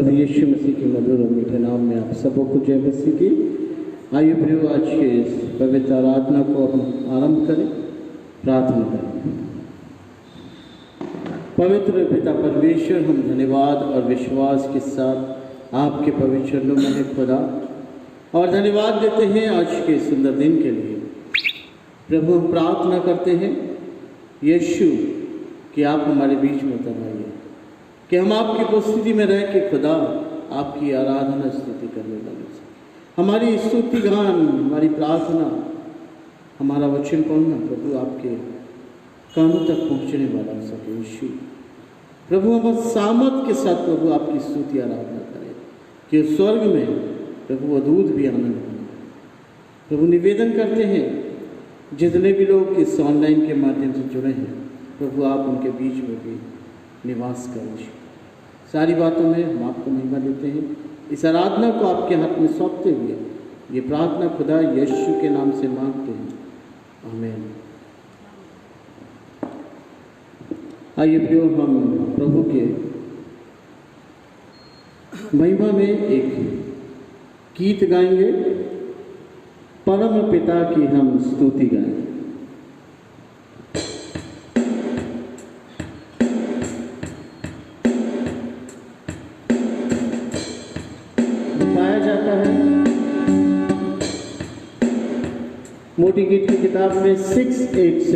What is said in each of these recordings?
प्रभु यीशु मसीह के मधुर और मीठे नाम में आप सबों को जय मसीह की। आइए प्रियो, आज के इस पवित्र आराधना को हम आरंभ करें, प्रार्थना करें। पवित्र पिता परमेश्वर, हम धन्यवाद और विश्वास के साथ आपके पवित्र चरणों में है खुदा, और धन्यवाद देते हैं आज के सुंदर दिन के लिए। प्रभु, हम प्रार्थना करते हैं यीशु कि आप हमारे बीच में उतर आइए, कि हम आपकी उपस्थिति में रह के खुदा आपकी आराधना स्तुति करने लगे। हमारी स्तुति गान, हमारी प्रार्थना, हमारा वचन पढ़ना प्रभु आपके कानों तक पहुँचने वाला हो सके। यीशु प्रभु, हम सामर्थ के साथ प्रभु आपकी स्तुति आराधना करें कि स्वर्ग में प्रभु अद्भुत भी आनंद हो। प्रभु, निवेदन करते हैं जितने भी लोग इस ऑनलाइन के माध्यम से जुड़े हैं, प्रभु आप उनके बीच में भी निवास करें। सारी बातों में हम आपको महिमा देते हैं। इस आराधना को आपके हाथ में सौंपते हुए ये प्रार्थना खुदा यीशु के नाम से मांगते हैं, आमीन। आइए प्रियो, हम प्रभु के महिमा में एक गीत गाएंगे, परम पिता की हम स्तुति गाएं। मोटी गीत की किताब में 686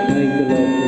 Thank you, Lord.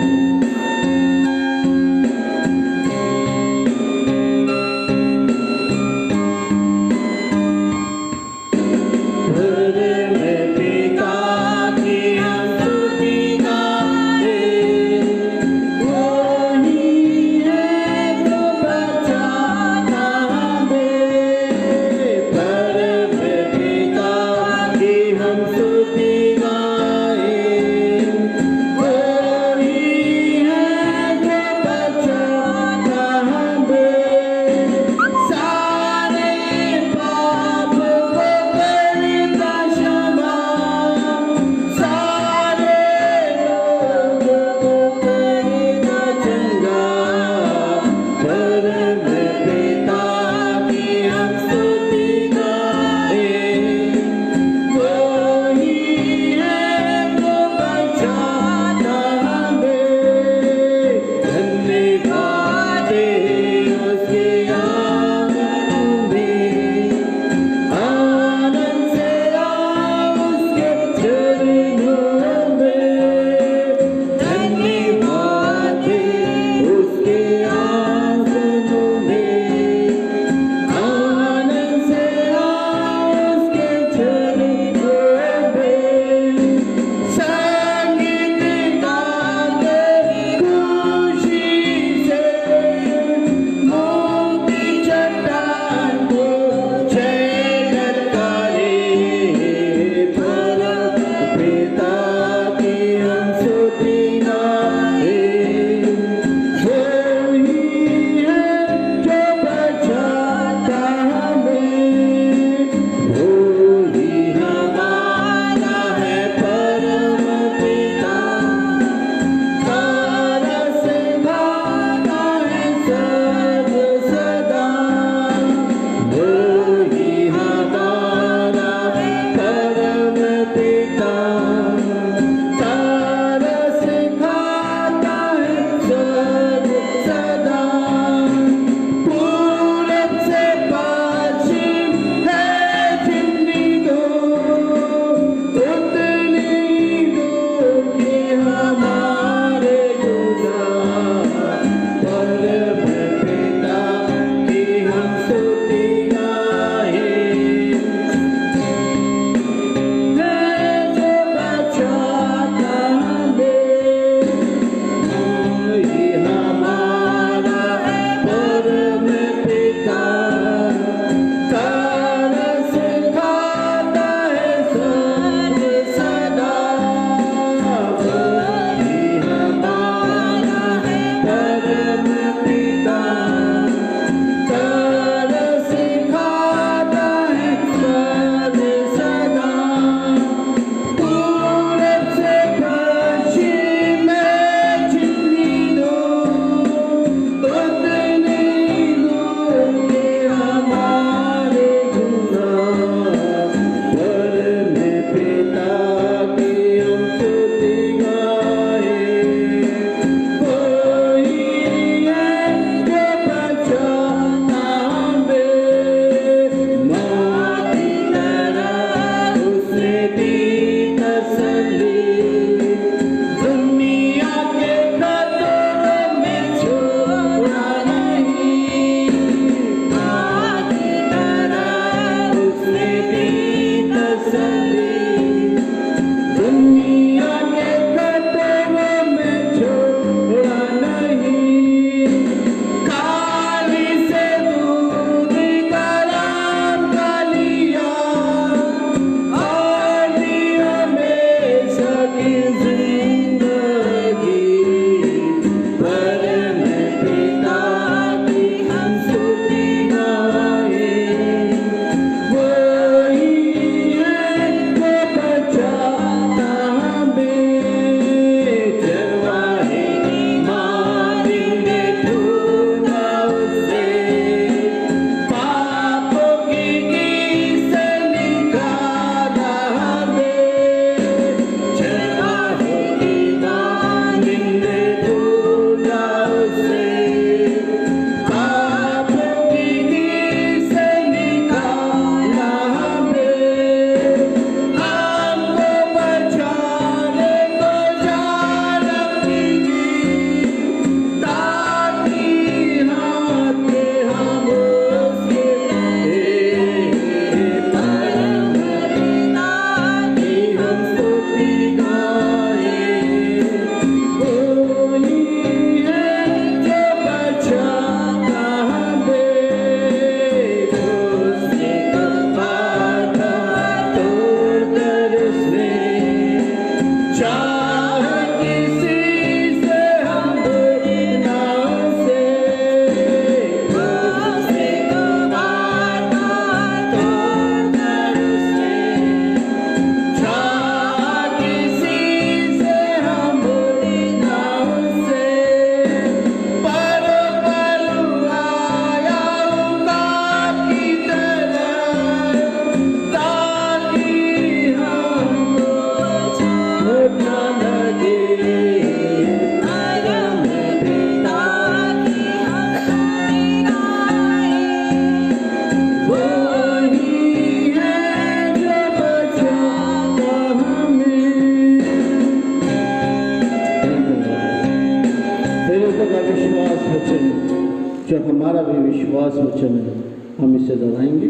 विश्वास वचन है, हम इसे दोहराएंगे।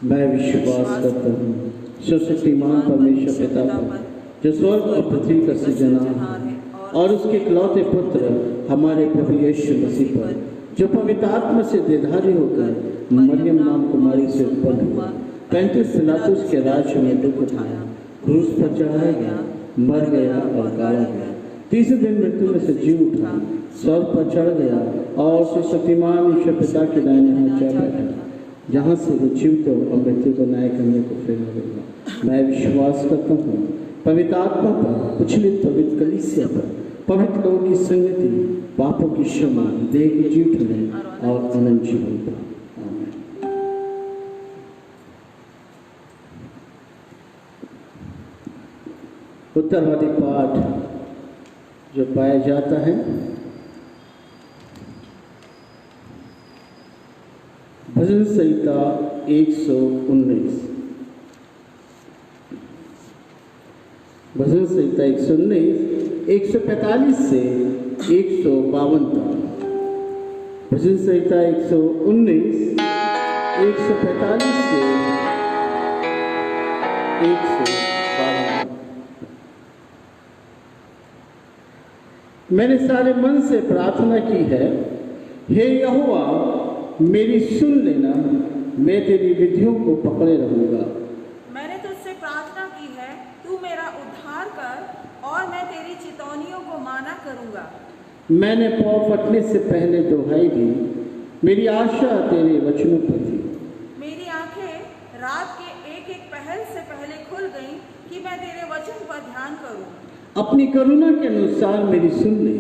मैं विश्वास करता हूँ सर्वशक्तिमान परमेश्वर पिता पर, जो स्वर्ग और पृथ्वी का सृजनहार है, और उसके इकलौते पुत्र हमारे प्रभु यीशु मसीह पर, जो पवित्र आत्मा से देहधारी होकर मरियम नाम कुमारी से उत्पन्न हुआ, पैंतीस पिलातुस के राज्य में दुख उठाया, क्रूस पर चढ़ाया गया, मर गया और गाड़ा गया, तीसरे दिन मृत्यु में से जी उठा, स्वर्ग पर चढ़ गया और सर्वशक्तिमान ईश्वर पिता के दाहिने हाथ जा बैठा, जहाँ से वो जीवितों और मृत्यु को न्याय करने को फिर होगा। मैं विश्वास करता हूँ पवित्र आत्मा पर, उछलित पवित्र कलीसिया पर, पवित्र लोगों की संगति, पापों की क्षमा, देह की जी उठने और अनंत जीवन पर। आमीन। उत्तरवादी पाठ जो पाया जाता है, भजन संहिता 119। भजन संहिता 119 145 से 152 तक। भजन संहिता 119 145 से 152। मैंने सारे मन से प्रार्थना की है, हे यहोवा मेरी सुन लेना, मैं तेरी विधियों को पकड़े रहूंगा। मैंने तुझसे प्रार्थना की है, तू मेरा उद्धार कर और मैं तेरी चितौनियों को माना करूंगा। मैंने पाँव फटने से पहले दुहाई दी, मेरी आशा तेरे वचनों पर थी। मेरी आंखें रात के एक एक पहर से पहले खुल गईं कि मैं तेरे वचन पर ध्यान करूं। अपनी करुणा के अनुसार मेरी सुन ले,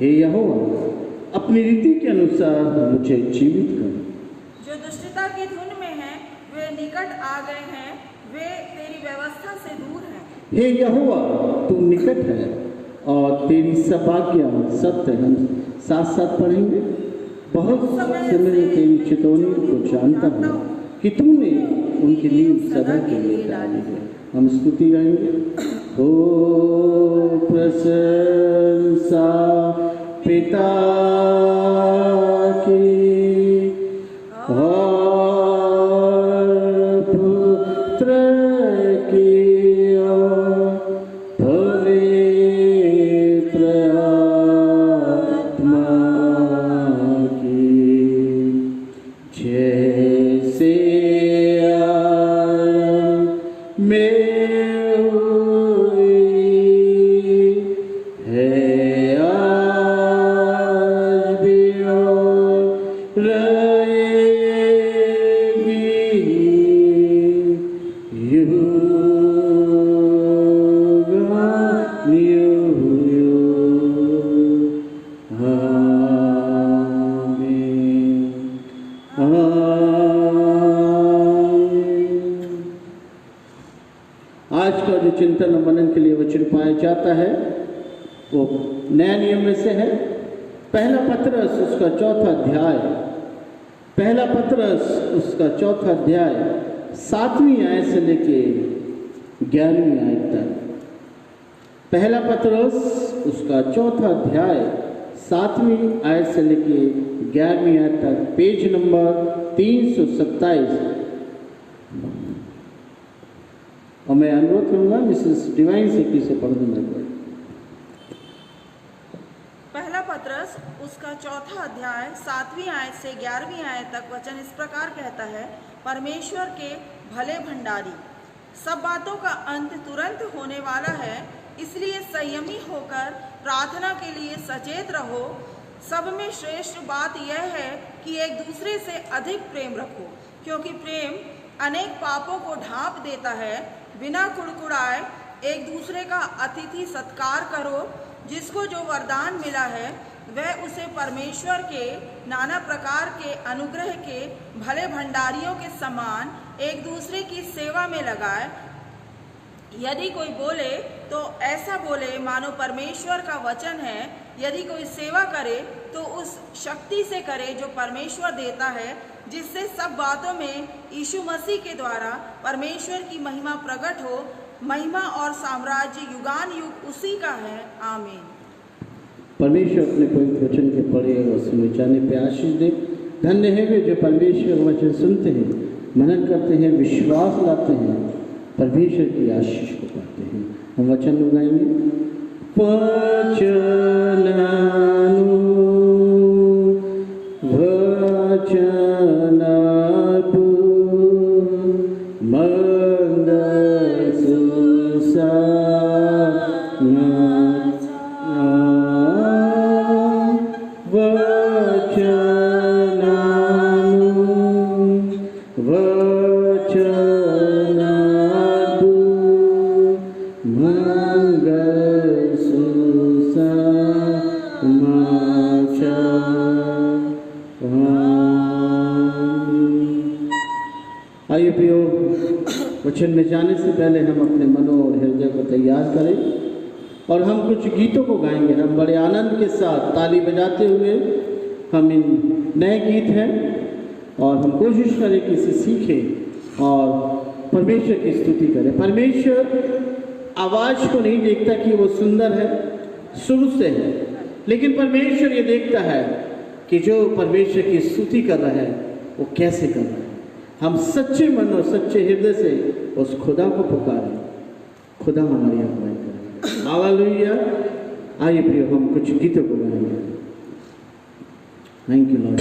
हे यहोवा अपनी रीति के अनुसार मुझे जीवित कर। जो दुष्टता की धुन में हैं, वे निकट आ गए हैं, वे तेरी व्यवस्था से दूर हैं। हे यहोवा तू निकट है और तेरी सब आज्ञा सत्य। हम साथ साथ पढ़ेंगे। बहुत से मैं तेरी चितौनियों को जानता हूँ कि तूने उनकी नींव सदा के लिए डाली है। हम स्तुति गाएंगे। ओ प्रशंसा पिता की और पुत्र की और पवित्र आत्मा की, जैसे में चिंतन और मनन के लिए वचन पाया जाता है वो नया नियम में से है। पहला पत्रस उसका चौथा अध्याय, पहला पत्रस उसका चौथा अध्याय 7वीं आयत से लेके 11वीं आयत तक। पहला पत्रस उसका चौथा अध्याय 7वीं आयत से लेके 11वीं आयत तक, पेज नंबर 327। और मैं अनुरोध करूंगा मिसेस डिवाइन सेक्रेटरी से पढ़ दूंगा। पहला पत्रस उसका चौथा अध्याय 7वीं आयत से 11वीं आयत तक वचन इस प्रकार कहता है, परमेश्वर के भले भंडारी, सब बातों का अंत तुरंत होने वाला है, इसलिए संयमी होकर प्रार्थना के लिए सचेत रहो। सब में श्रेष्ठ बात यह है कि एक दूसरे से अधिक प्रेम रखो, क्योंकि प्रेम अनेक पापों को ढांप देता है। बिना कुड़कुड़ाए एक दूसरे का अतिथि सत्कार करो। जिसको जो वरदान मिला है वह उसे परमेश्वर के नाना प्रकार के अनुग्रह के भले भंडारियों के समान एक दूसरे की सेवा में लगाए। यदि कोई बोले तो ऐसा बोले मानो परमेश्वर का वचन है। यदि कोई सेवा करे तो उस शक्ति से करे जो परमेश्वर देता है, जिससे सब बातों में यीशु मसीह के द्वारा परमेश्वर की महिमा प्रकट हो। महिमा और साम्राज्य युगान युग उसी का है। आमीन। परमेश्वर अपने पवित्र वचन के पढ़े और सुने जाने पे आशीष दे। धन्य है वे जो परमेश्वर का वचन सुनते हैं, मनन करते हैं, विश्वास लाते हैं, परमेश्वर की आशीष को पाते हैं। हम वचन गाएंगे। वचनानु वचनापु मंगल सुसाना आइए प्रियो, वचन में जाने से पहले हम अपने मनों और हृदय को तैयार करें और हम कुछ गीतों को गाएंगे। हम बड़े आनंद के साथ ताली बजाते हुए हम इन नए गीत हैं और हम कोशिश करें कि इसे सीखें और परमेश्वर की स्तुति करें। परमेश्वर आवाज़ को नहीं देखता कि वो सुंदर है, शुरू से है, लेकिन परमेश्वर ये देखता है कि जो परमेश्वर की स्तुति कर रहा है वो कैसे कर रहा है। हम सच्चे मन और सच्चे हृदय से उस खुदा को पुकारें, खुदा हमारी अगुवाई करें। हालेलुया। आइए प्रियो, हम कुछ गीतों को गाएंगे। Thank you Lord.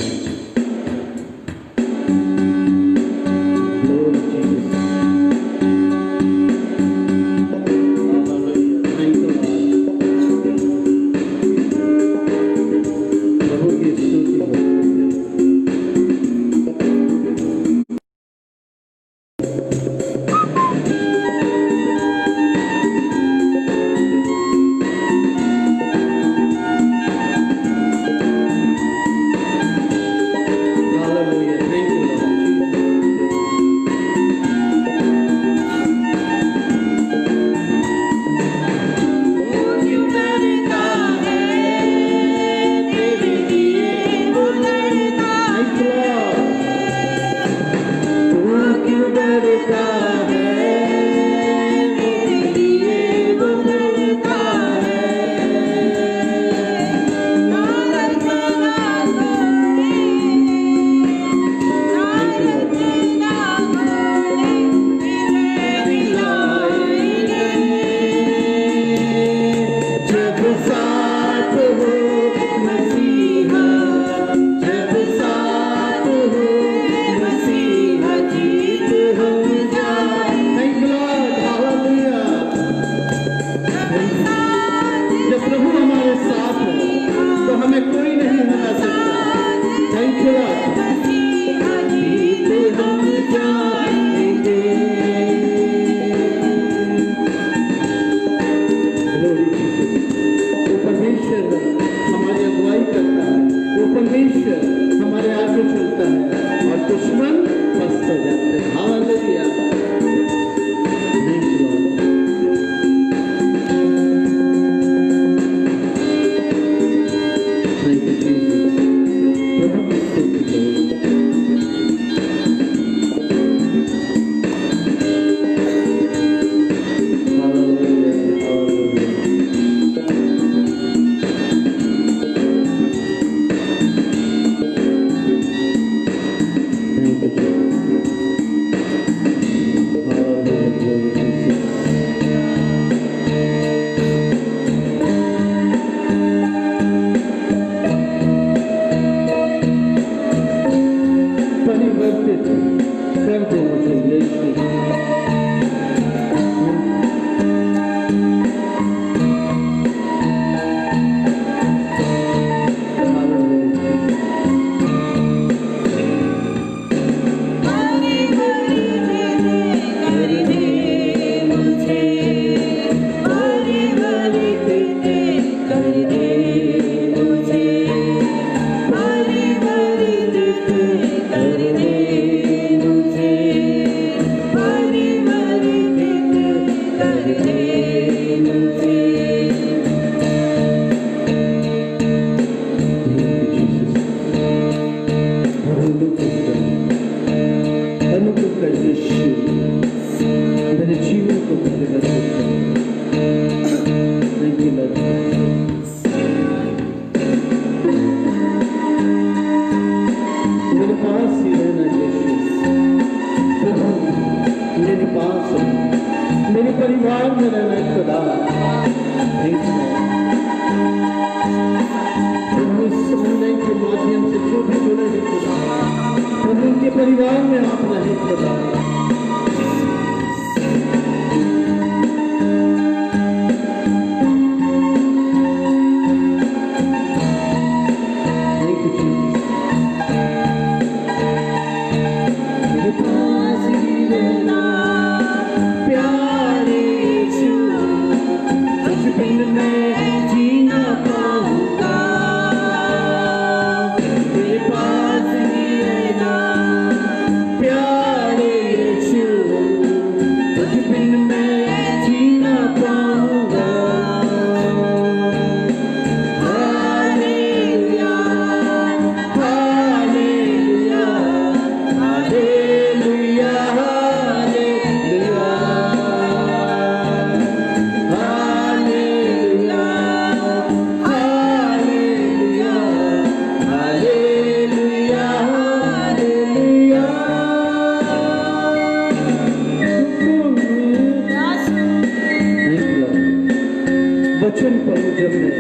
वचन पढ़ूं जब मैं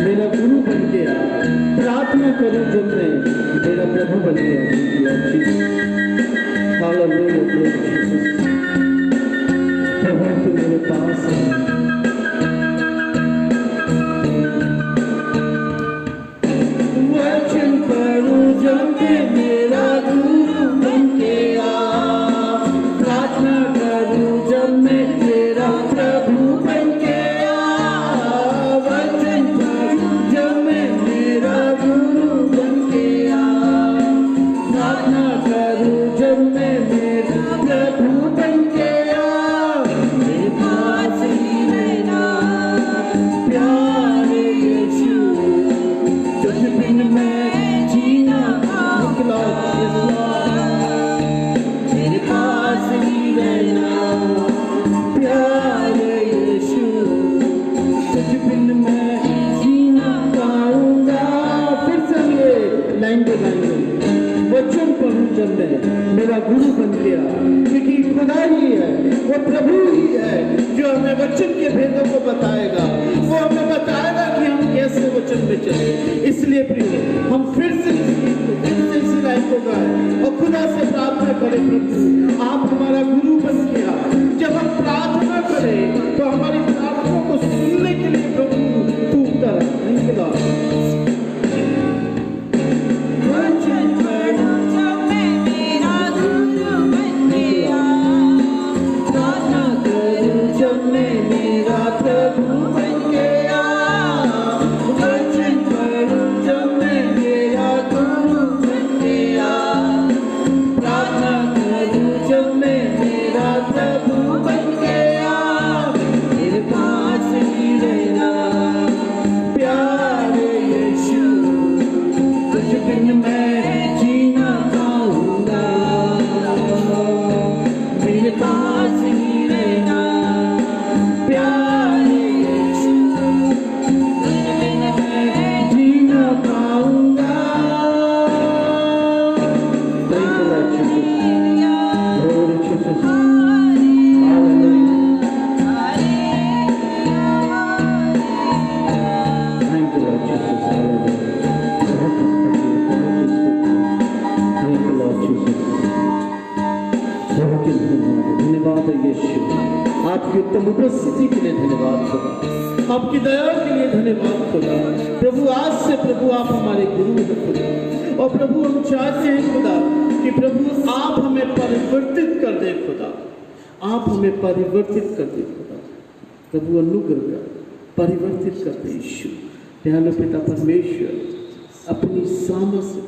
मेरा गुरु बन गया, प्रार्थना करूं जब मैं मेरा प्रभु बन गया। हालेलुया, प्रभु तू मेरे पास है। वचन पढ़ूं जब मैं मेरा गुरु बन गया, प्रार्थना करूं जब मैं मेरा प्रभु बन गया। वचन पढ़ूं जब मैं मेरा गुरु बन गया, प्रार्थना करूं जब मैं मेरा प्रभु बन गया। मेरे पास ही रहना प्यारे यीशु, तुझ बिन मैं जीना मुश्किल है। मेरे पास ही रहना प्यारे यीशु, तुझ बिन मैं जीना पाऊंगा। फिर से लाइन पे लाइन वचन पढ़ूं जब मैं मेरा गुरु बन गया, क्योंकि खुदा ही है, वो प्रभु ही है जो हमें वचन के भेदों को बताएगा। वो हमें बताएगा कि हम कैसे वचन में चले। इसलिए प्रिय, हम फिर से इसी लाइन को गाएं और खुदा से प्रार्थना करें, प्रभु आप हमारा गुरु बन गया। जब हम प्रार्थना करें तो हमारी प्रार्थना को सुनने के लिए प्रभु तू उतर निकला। आपकी उत्तम उपस्थिति के लिए धन्यवाद खुदा, आपकी दया के लिए धन्यवाद खुदा। प्रभु आज से प्रभु आप हमारे गुरु हैं खुदा, और प्रभु हम चाहते हैं खुदा कि प्रभु आप हमें परिवर्तित कर दे खुदा, आप हमें परिवर्तित कर दे खुदा। प्रभु अनुग्रह कर परिवर्तित कर दे यीशु। दयालु पिता परमेश्वर अपनी सामर्थ से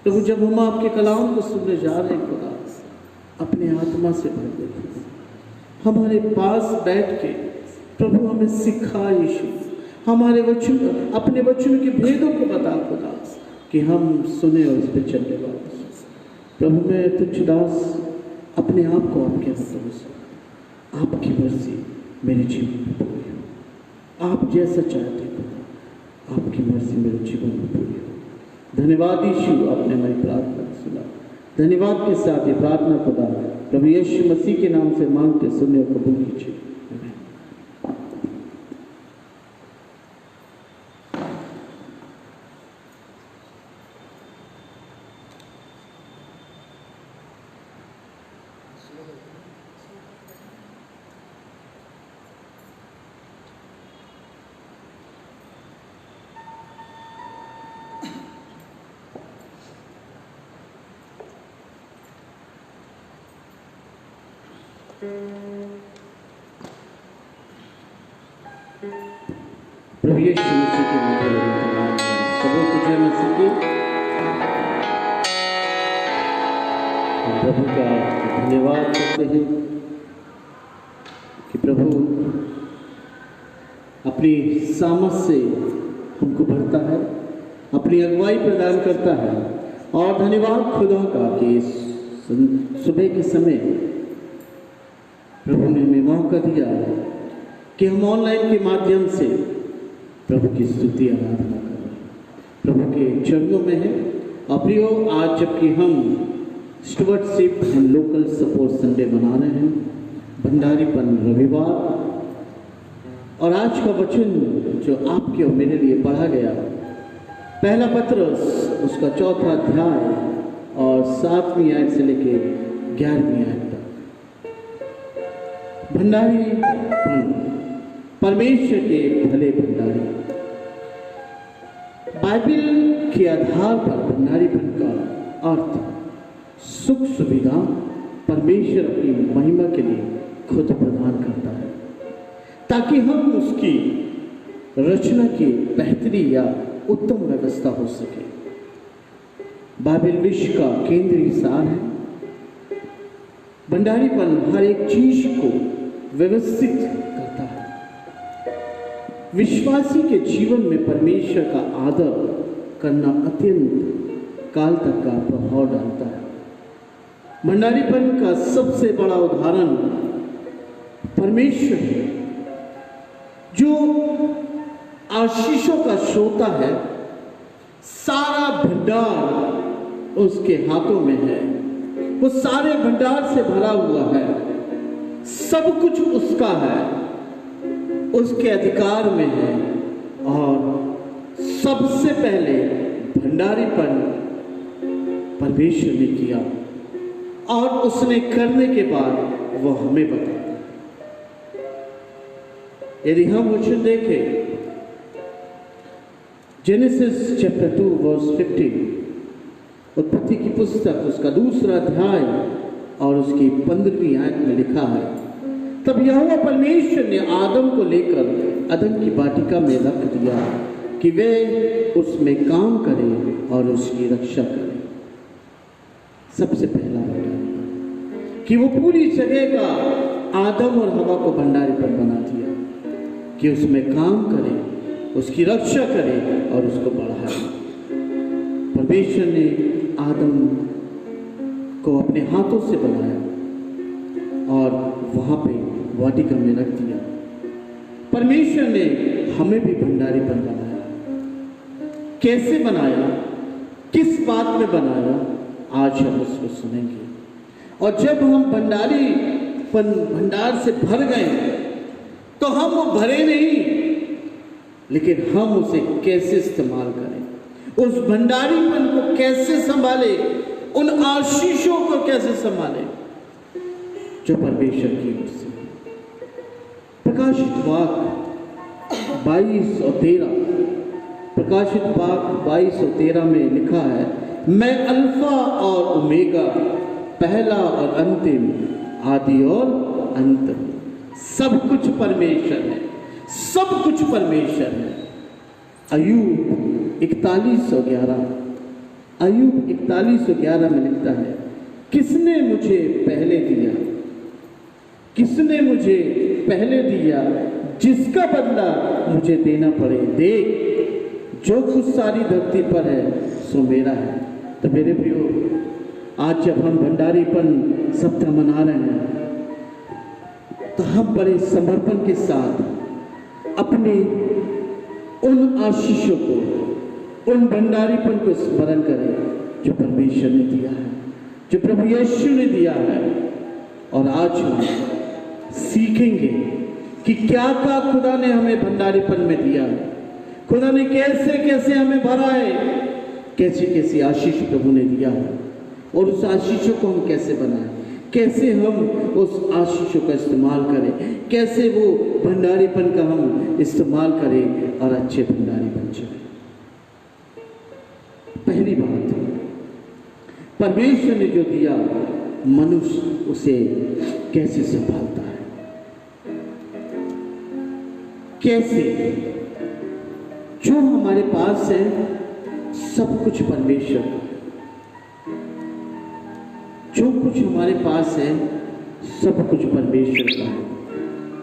प्रभु जब हम आपके कलाम को सुनने जा रहे हैं खुदा, अपने आत्मा से भर दे खुदा। हमारे पास बैठ के प्रभु हमें सिखा यीशु, हमारे वचन अपने वचन के भेदों को बता खुदा कि हम सुने और उस पर चलने वाले। प्रभु मैं तुझ दास अपने आप को आपके हाथों, आपकी मर्जी मेरे जीवन में पूरी हो। आप जैसा चाहते खुदा, आपकी मर्जी मेरे जीवन में पूरी हो। धन्यवाद यीशु, आपने हमारी प्रार्थना सुना। धन्यवाद के साथ ये प्रार्थना खुदा प्रभु यीशु मसीह के नाम से मांगते सुनने और कबूल कीजिए। प्रभु यीशु मसीह के नाम में सबों को जय मसीह की। प्रभु का धन्यवाद करते हैं कि प्रभु अपनी सामर्थ से हमको भरता है, अपनी अगुवाई प्रदान करता है। और धन्यवाद खुदा का कि सुबह के समय प्रभु ने हमें मौका दिया कि हम ऑनलाइन के माध्यम से प्रभु की स्तुति आराधना कर रहे हैं, प्रभु के चरणों में है। और प्रियो, आज जबकि हम स्टुवर्डशिप एंड लोकल सपोर्ट संडे मना रहे हैं, भंडारीपन रविवार, और आज का वचन जो आपके और मेरे लिए पढ़ा गया, पहला पत्रस उसका 4था अध्याय और 7वीं आयत से लेके 11वीं आयत तक। भंडारी परमेश्वर के भले भंडारी। बाइबल के आधार पर भंडारीपन का अर्थ सुख सुविधा परमेश्वर अपनी महिमा के लिए खुद प्रदान करता है, ताकि हम उसकी रचना की बेहतरी या उत्तम व्यवस्था हो सके। बाइबल विश्व का केंद्रीय सार है। भंडारीपन हर एक चीज को व्यवस्थित करता है। विश्वासी के जीवन में परमेश्वर का आदर करना अत्यंत काल तक का प्रभाव डालता है। भंडारीपन का सबसे बड़ा उदाहरण परमेश्वर है, जो आशीषों का श्रोता है। सारा भंडार उसके हाथों में है, वो सारे भंडार से भरा हुआ है, सब कुछ उसका है, उसके अधिकार में है। और सबसे पहले भंडारीपन परमेश्वर ने किया और उसने करने के बाद वो हमें बताता है। यदि हम वचन देखें, जेनेसिस चैप्टर 2 वर्स 15, उत्पत्ति की पुस्तक उसका 2रा अध्याय और उसकी 15वीं आयत में लिखा है, तब यहोवा परमेश्वर ने आदम को लेकर अदन की वाटिका में रख दिया कि वे उसमें काम करें और उसकी रक्षा करें। सबसे पहला भंडारीपन कि वो पूरी जगह का आदम और हवा को भंडारीपन बना दिया कि उसमें काम करें, उसकी रक्षा करें और उसको बढ़ाएं। परमेश्वर ने आदम को अपने हाथों से बनाया और वहां पे वाटिका में रख दिया। परमेश्वर ने हमें भी भंडारीपन बनाया। कैसे बनाया, किस बात में बनाया, आज हम उसको सुनेंगे। और जब हम भंडार से भर गए तो हम वो भरे नहीं, लेकिन हम उसे कैसे इस्तेमाल करें, उस भंडारीपन को कैसे संभाले, उन आशीषों को कैसे संभाले जो परमेश्वर की ओर से। प्रकाशित वाक्य 22 और 13, प्रकाशित वाक्य 22 और 13 में लिखा है, मैं अल्फा और ओमेगा, पहला और अंतिम, आदि और अंत हूं। सब कुछ परमेश्वर है, सब कुछ परमेश्वर है। अय्यूब 41:11, अय्यूब 41:11 में लिखता है, किसने मुझे पहले दिया, किसने मुझे पहले दिया, जिसका बदला मुझे देना पड़े। देख, जो कुछ सारी धरती पर है सो मेरा है। तो मेरे प्रियो, आज जब हम भंडारीपन सप्ताह मना रहे हैं तो हम बड़े समर्पण के साथ अपने उन आशीषों को, उन भंडारीपन को स्मरण करें जो परमेश्वर ने दिया है, जो प्रभु यीशु ने दिया है। और आज हम सीखेंगे कि क्या क्या खुदा ने हमें भंडारीपन में दिया है, खुदा ने कैसे कैसे हमें भरा है, कैसी कैसी आशीष प्रभु ने दिया है, और उस आशीषों को हम कैसे बनाएं, कैसे हम उस आशीषों का इस्तेमाल करें, कैसे वो भंडारीपन का हम इस्तेमाल करें और अच्छे भंडारी बन जाए। पहली बात, परमेश्वर ने जो दिया, मनुष्य उसे कैसे संभालता है, कैसे। जो हमारे पास है सब कुछ परमेश्वर का, जो कुछ हमारे पास है सब कुछ परमेश्वर का है।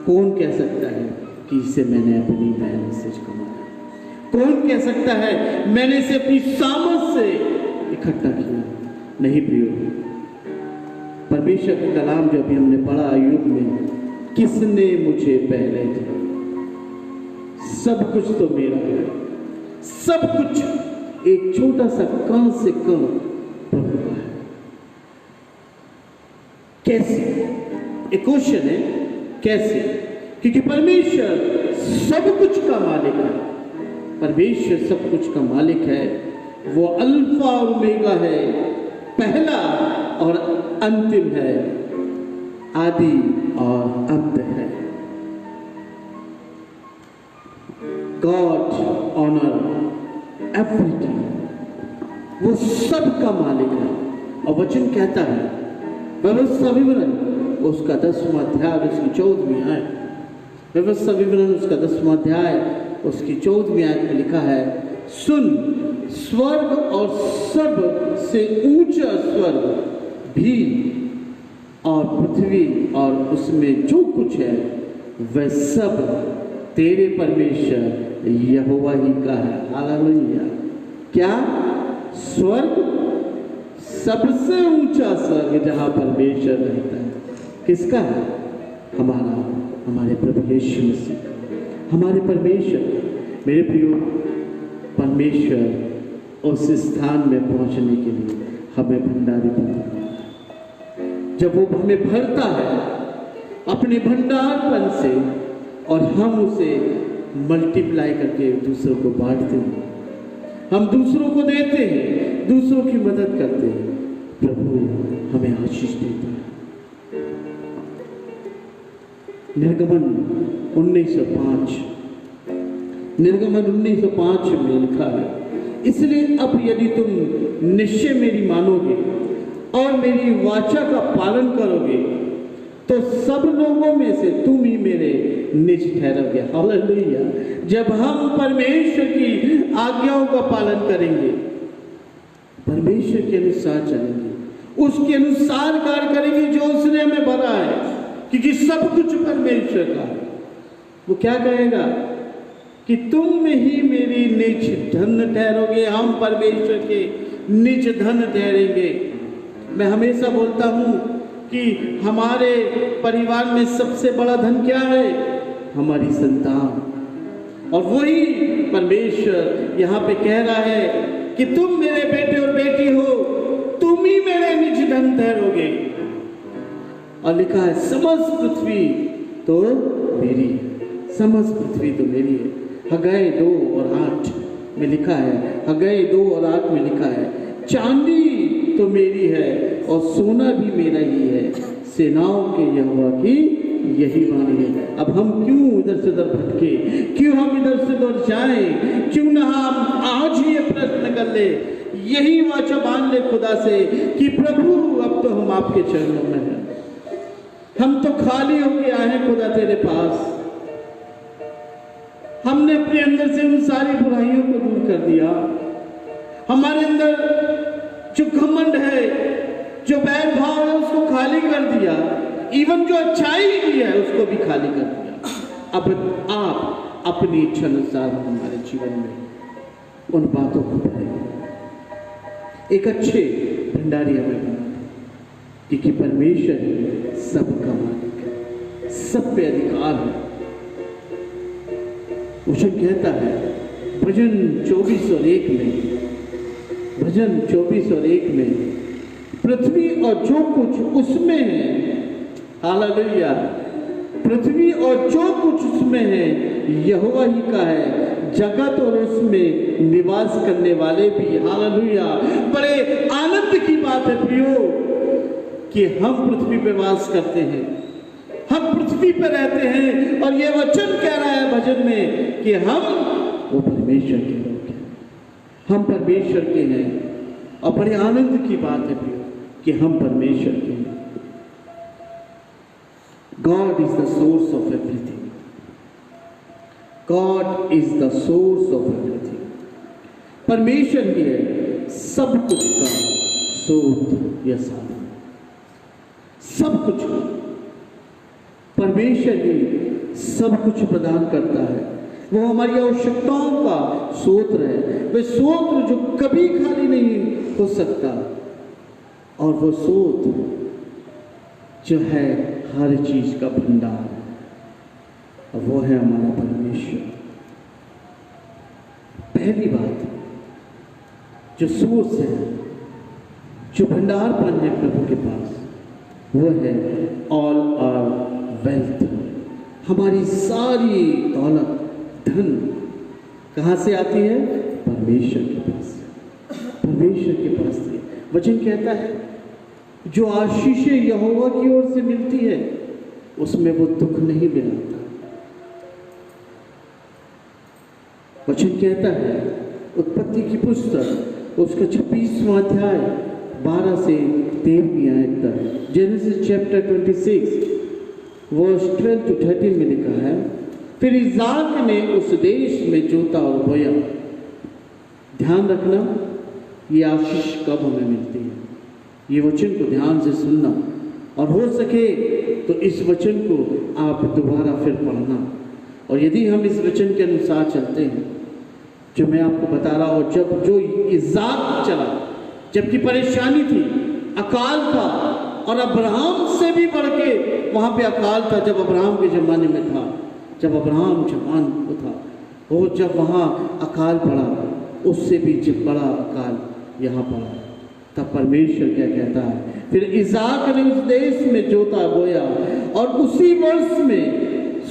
कौन कह सकता है कि इसे मैंने अपनी मेहनत से कमाया, कौन कह सकता है मैंने इसे अपनी सामर्थ से इकट्ठा किया। नहीं प्रियो, परमेश्वर का कलाम जो अभी हमने पढ़ा अय्यूब में, किसने मुझे पहले दिया, सब कुछ तो मेरा है, सब कुछ एक छोटा सा कण से कण प्रभु का है। कैसे? एक क्वेश्चन है, कैसे? क्योंकि परमेश्वर सब कुछ का मालिक है। परमेश्वर सब कुछ का मालिक है। वो अल्फा और ओमेगा है, पहला और अंतिम है, आदि और अंत है। गॉड ऑनर एवरीथिंग, वो सब का मालिक है। और वचन कहता है व्यवस्था विवरण उसका 10वां अध्याय उसकी 14वीं आयत, व्यवस्था विवरण उसका 10वां अध्याय उसकी 14वीं आयत में लिखा है, सुन, स्वर्ग और सब से ऊंचा स्वर्ग भी और पृथ्वी और उसमें जो कुछ है वह सब तेरे परमेश्वर यहोवा ही का है। हालेलुया। क्या? स्वर्ग, सबसे ऊंचा स्वर्ग जहां परमेश्वर रहता है, किसका है? हमारा, हमारे प्रभु यीशु मसीह, हमारे परमेश्वर। मेरे प्रियो, परमेश्वर उस स्थान में पहुंचने के लिए हमें भंडारी बनाता है। जब वो हमें भरता है अपने भंडारपन से और हम उसे मल्टीप्लाई करके दूसरों को बांटते हैं, हम दूसरों को देते हैं, दूसरों की मदद करते हैं, प्रभु हमें आशीष देता है। निर्गमन 1905 में लिखा है, इसलिए अब यदि तुम निश्चय मेरी मानोगे और मेरी वाचा का पालन करोगे तो सब लोगों में से तुम ही मेरे निज ठहरोगे। हालेलुया। जब हम परमेश्वर की आज्ञाओं का पालन करेंगे, परमेश्वर के अनुसार चलेंगे, उसके अनुसार कार्य करेंगे जो उसने हमें भरा है, क्योंकि सब कुछ परमेश्वर का है। वो क्या कहेगा कि तुम में ही मेरी निज धन ठहरोगे, हम परमेश्वर के निज धन ठहरेंगे। मैं हमेशा बोलता हूं कि हमारे परिवार में सबसे बड़ा धन क्या है? हमारी संतान। और वही परमेश्वर यहाँ पे कह रहा है कि तुम मेरे बेटे और बेटी हो, तुम ही मेरे निज धन ठहरोगे। और लिखा है समस्त पृथ्वी तो मेरी है, समस्त पृथ्वी तो मेरी है। हगै 2:8 में लिखा है, हगै 2:8 में लिखा है, चांदी तो मेरी है और सोना भी मेरा ही है, सेनाओं के यहोवा की यही वाणी है। अब हम क्यों इधर से उधर भटके, क्यों हम इधर से उधर जाएं? क्यों ना हम आज ही ये प्रश्न कर ले, यही वाचा बांध ले खुदा से कि प्रभु अब तो हम आपके चरणों में हैं, हम तो खाली होके आए हैं खुदा तेरे पास। हमने अपने अंदर से उन सारी बुराइयों को दूर कर दिया। हमारे अंदर जो घमंड है, जो बैर भाव है, उसको खाली कर दिया। इवन जो अच्छाई भी है उसको भी खाली कर दिया। अब आप अपनी इच्छा अनुसार हमारे जीवन में उन बातों को भरें। एक अच्छे भंडारी हमें बनाते, क्योंकि परमेश्वर सबका मालिक है, सब पे अधिकार है। वचन कहता है भजन 24:1 में, भजन 24:1 में, पृथ्वी और जो कुछ उसमें है, हालेलुया, पृथ्वी और जो कुछ उसमें है यहोवा ही का है, जगत और उसमें निवास करने वाले भी। हालेलुया। बड़े आनंद की बात है प्रियो कि हम पृथ्वी पे वास करते हैं, हम पृथ्वी पे रहते हैं, और ये वचन कह रहा है भजन में कि हम वो परमेश्वर के लोग हैं, हम परमेश्वर के हैं। और बड़े आनंद की बात है प्रियो कि हम परमेश्वर के हैं। God is the source of everything. God is the source of everything. परमेश्वर ही है सब कुछ का स्रोत या साधन। सब कुछ परमेश्वर ही सब कुछ प्रदान करता है। वो हमारी आवश्यकताओं का स्रोत है, वह स्रोत जो कभी खाली नहीं हो सकता, और वो स्रोत जो है हर चीज का भंडार, और वो है हमारा परमेश्वर। पहली बात, जो सोर्स है, जो भंडारपन है प्रभु के पास, वो है ऑल आवर वेल्थ, हमारी सारी दौलत, धन कहाँ से आती है? परमेश्वर के पास से, परमेश्वर के पास से। वचन कहता है जो आशीषें यहोवा की ओर से मिलती है उसमें वो दुख नहीं मिलाता। वचन कहता है उत्पत्ति की पुस्तक उसका 26वां अध्याय 12 से 13वीं आयत तक, जेनेसिस चैप्टर 26 वर्स 12 to 13 में लिखा है, फिर इज़ाक ने उस देश में जोता और बोया। ध्यान रखना, ये आशीष कब हमें मिलती है, ये वचन को ध्यान से सुनना, और हो सके तो इस वचन को आप दोबारा फिर पढ़ना। और यदि हम इस वचन के अनुसार चलते हैं जो मैं आपको बता रहा हूँ, जब जो इज़ाक चला, जबकि परेशानी थी, अकाल था, और अब्राहम से भी बढ़ के वहाँ पे अकाल था जब अब्राहम के ज़माने में था, जब अब्राहम जवान को था, वो जब वहाँ अकाल पड़ा, उससे भी जब बड़ा अकाल यहाँ पड़ा, तब परमेश्वर क्या कहता है, फिर इज़ाक ने उस देश में जोता बोया और उसी वर्ष में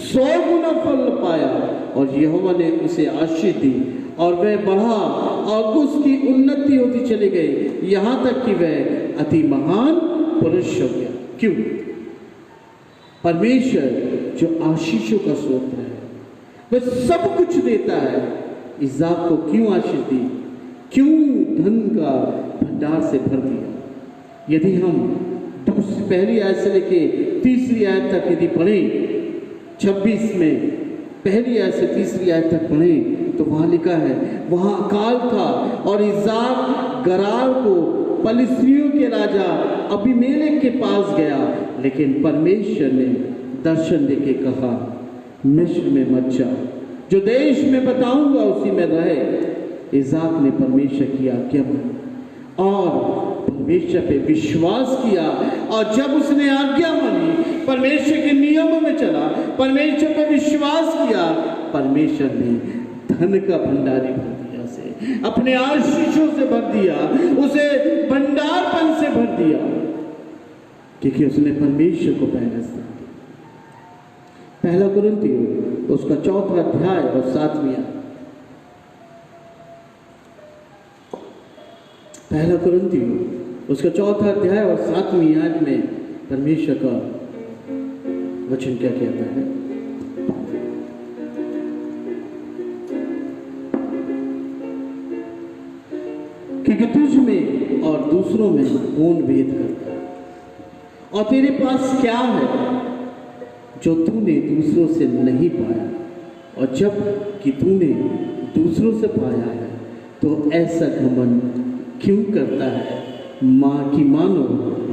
100 गुना फल पाया, और यहोवा ने उसे आशीष दी और वह बढ़ा और उसकी उन्नति होती चली गई, यहाँ तक कि वह अति महान पुरुष हो गया। क्यों? परमेश्वर जो आशीषों का स्रोत है, वह सब कुछ देता है। इज़ाक को क्यों आशीष दी? क्यों धन का भंडार से भर दिया? यदि हम पहली आयत से लेके 3री आयत तक यदि पढ़ें, 26 में पहली आयत से 3री आयत तक पढ़ें, तो वहाँ लिखा है वहाँ अकाल था और इज़ाक गरार को पलिस्तियों के राजा अबीमेलेक के पास गया, लेकिन परमेश्वर ने दर्शन देके कहा मिस्र में मत जा, जो देश में बताऊंगा उसी में रहे। इज़ाक ने परमेश्वर की आज्ञा मानी और परमेश्वर पे विश्वास किया, और जब उसने आज्ञा मानी, परमेश्वर के नियमों में चला, परमेश्वर पे विश्वास किया, परमेश्वर ने धन का भंडारी भर दिया, उसे अपने आशीषों से भर दिया, उसे भंडारपन से भर दिया, क्योंकि उसने परमेश्वर को पहले स्थान दिया। पहला कुरिन्थियों उसका 4था अध्याय और 7वीं आयत, पहला कुरिन्थियों उसका 4था अध्याय और 7वीं आयत में परमेश्वर का वचन क्या कहता है? क्योंकि तुझ में और दूसरों में कौन भेद करता है, और तेरे पास क्या है जो तूने दूसरों से नहीं पाया, और जब कि तूने दूसरों से पाया है तो ऐसा घमंड क्यों करता है माँ की मानो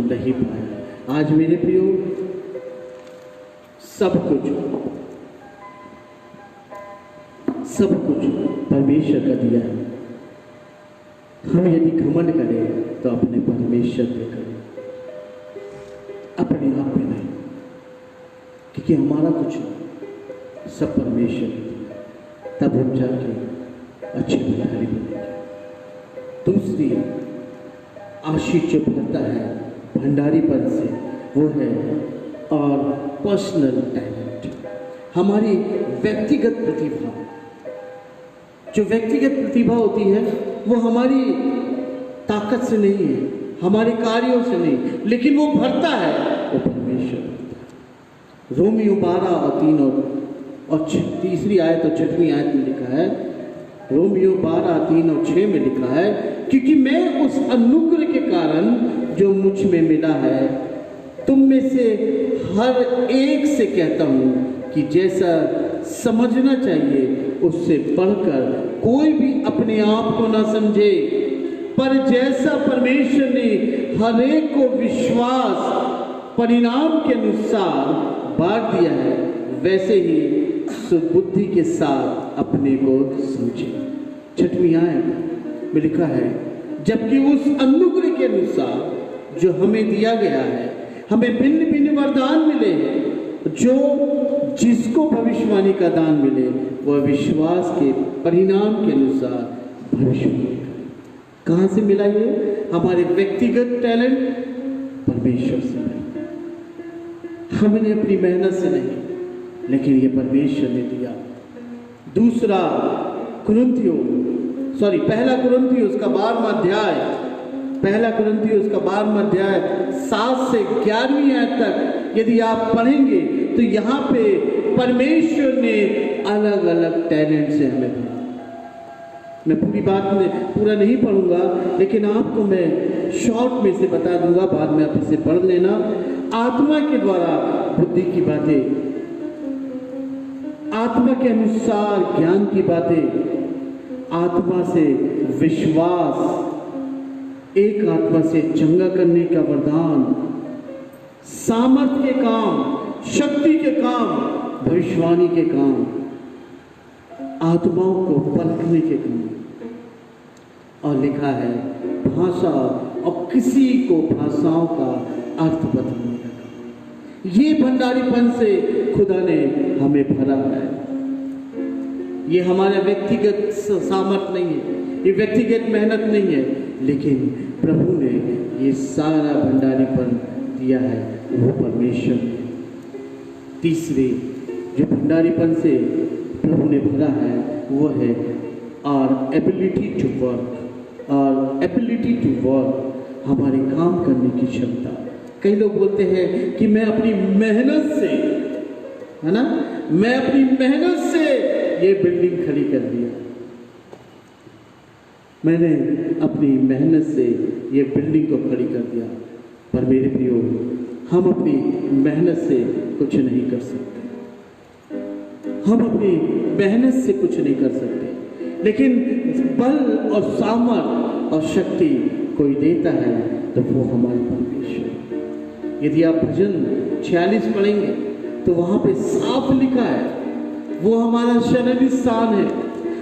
नहीं पाया। आज मेरे प्रियो, सब कुछ परमेश्वर का दिया है। हम यदि घमंड करें तो अपने परमेश्वर पे करें, अपने आप पे नहीं, क्योंकि हमारा कुछ नहीं, सब परमेश्वर ने दिया, तब हम जाके अच्छे भंडारी बनेंगे। दूसरी आशीष जो भरता है भंडारी पद से, वो है और पर्सनल टैलेंट, हमारी व्यक्तिगत प्रतिभा। जो व्यक्तिगत प्रतिभा होती है वो हमारी ताकत से नहीं है, हमारे कार्यों से नहीं, लेकिन वो भरता है, वो परमेश्वर भरता है। रोमियो 12 और 3 और 3री आयत और 6वीं आयत में लिखा है, रोमियो 12, 3 और 6 में लिखा है, क्योंकि मैं उस अनुग्रह के कारण जो मुझ में मिला है तुम में से हर एक से कहता हूँ कि जैसा समझना चाहिए उससे बढ़कर कोई भी अपने आप को ना समझे, पर जैसा परमेश्वर ने हर एक को विश्वास परिणाम के अनुसार बांट दिया है, वैसे ही सुबुद्धि के साथ अपने को समझे। 6वीं आयत में लिखा है, जबकि उस अनुग्रह के अनुसार जो हमें दिया गया है, हमें भिन्न भिन्न वरदान मिले हैं, जो जिसको भविष्यवाणी का दान मिले वह विश्वास के परिणाम के अनुसार भविष्यवाणी करे। कहाँ से मिला ये? हमारे व्यक्तिगत टैलेंट परमेश्वर से मिला, हमने अपनी मेहनत से नहीं, लेकिन ये परमेश्वर ने दिया। पहला कुरिन्थियों उसका 12वां अध्याय, 7 से 11वीं आयत तक यदि आप पढ़ेंगे तो यहाँ पे परमेश्वर ने अलग अलग टैलेंट से हमें दिया। मैं पूरी बात में पूरा नहीं पढ़ूंगा, लेकिन आपको मैं शॉर्ट में से बता दूंगा, बाद में आप इसे पढ़ लेना। आत्मा के द्वारा बुद्धि की बातें, आत्मा के अनुसार ज्ञान की बातें, आत्मा से विश्वास, एक आत्मा से चंगा करने का वरदान, सामर्थ्य के काम, शक्ति के काम, भविष्यवाणी के काम, आत्माओं को परखने के काम, और लिखा है भाषा और किसी को भाषाओं का अर्थ बताने का काम। ये भंडारीपन से खुदा ने हमें भरा है। ये हमारा व्यक्तिगत सामर्थ्य नहीं है, ये व्यक्तिगत मेहनत नहीं है, लेकिन प्रभु ने ये सारा भंडारीपन दिया है, वो परमेश्वर ने। तीसरे जो भंडारीपन से प्रभु ने भरा है वो है और एबिलिटी टू वर्क, हमारे काम करने की क्षमता। कई लोग बोलते हैं कि मैं अपनी मेहनत से, है ना, मैं अपनी मेहनत से ये बिल्डिंग खड़ी कर दिया, मैंने अपनी मेहनत से ये बिल्डिंग को खड़ी कर दिया। पर मेरे प्रियो, हम अपनी मेहनत से कुछ नहीं कर सकते, हम अपनी मेहनत से कुछ नहीं कर सकते, लेकिन बल और सामर्थ और शक्ति कोई देता है तो वो हमारा परमेश्वर। यदि आप भजन 46 पढ़ेंगे तो वहां पे साफ लिखा है, वो हमारा शरण स्थान है,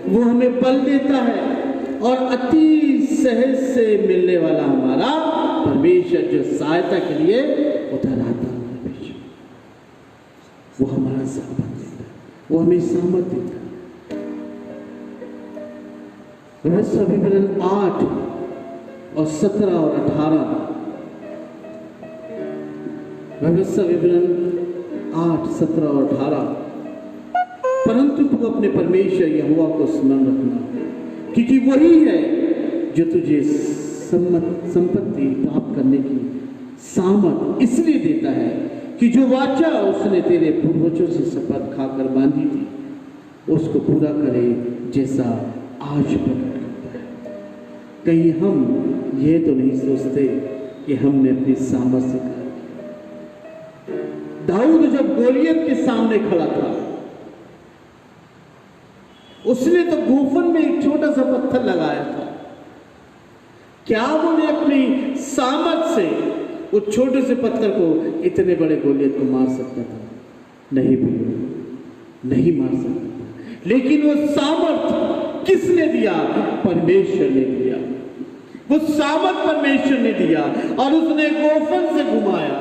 वो हमें बल देता है, और अति सहज से मिलने वाला हमारा परमेश्वर जो सहायता के लिए उतर आता है परमेश्वर, वो हमारा सामर्थ देता है, वो हमें सामर्थ देता है। व्यवस्था विवरण 8 और 17 और 18, व्यवस्था विवरण 8, 17 और 18। परंतु तू अपने परमेश्वर यहोवा को स्मरण रखना, क्योंकि वही है जो तुझे संपत्ति प्राप्त करने की सामर्थ इसलिए देता है कि जो वाचा उसने तेरे पूर्वजों से शपथ खाकर बांधी थी उसको पूरा करे, जैसा आज प्रकट करता है। कहीं हम ये तो नहीं सोचते कि हमने अपनी सामर्थ से कार्य किया। दाऊद जब गोलियत के सामने खड़ा था, उसने तो गोफन में एक छोटा सा पत्थर लगाया था। क्या वो अपनी सामर्थ से उस छोटे से पत्थर को इतने बड़े गोलियत को मार सकता था? नहीं भी, नहीं मार सकता था। लेकिन वो सामर्थ किसने दिया? परमेश्वर ने दिया। वो सामर्थ परमेश्वर ने दिया और उसने गोफन से घुमाया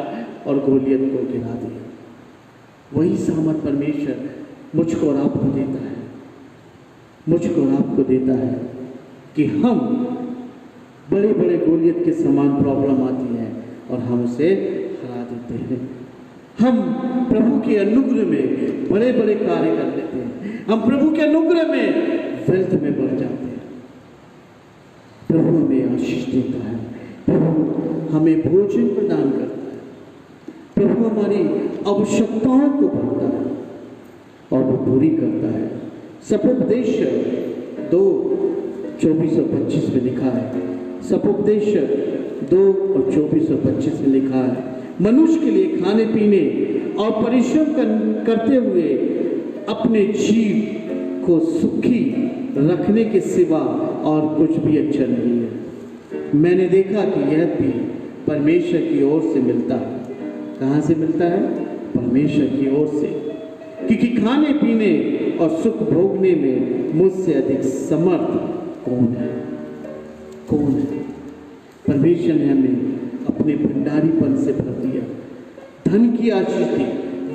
और गोलियत को गिरा दिया। वही सामर्थ परमेश्वर मुझको और आपको देता है, मुझको और आपको देता है कि हम बड़े बड़े गोलियत के समान प्रॉब्लम आती है और हम उसे हरा देते हैं। हम प्रभु के अनुग्रह में बड़े बड़े कार्य कर लेते हैं, हम प्रभु के अनुग्रह में वेल्थ में बढ़ जाते हैं। प्रभु हमें आशीष देता है, प्रभु हमें भोजन प्रदान करता है, प्रभु हमारी आवश्यकताओं को भरता है और वो पूरी करता है। सपोपदेश 2:24 और 25 में लिखा है, सपोपदेश 2 और 24 और 25 में लिखा है, मनुष्य के लिए खाने पीने और परिश्रम करते हुए अपने जीव को सुखी रखने के सिवा और कुछ भी अच्छा नहीं है। मैंने देखा कि यह भी परमेश्वर की ओर से मिलता है। कहाँ से मिलता है? परमेश्वर की ओर से, क्योंकि खाने पीने और सुख भोगने में मुझसे अधिक समर्थ कौन है? कौन है? परमेश्वर ने हमें अपने भंडारीपन से भर दिया, धन की आशीष दी,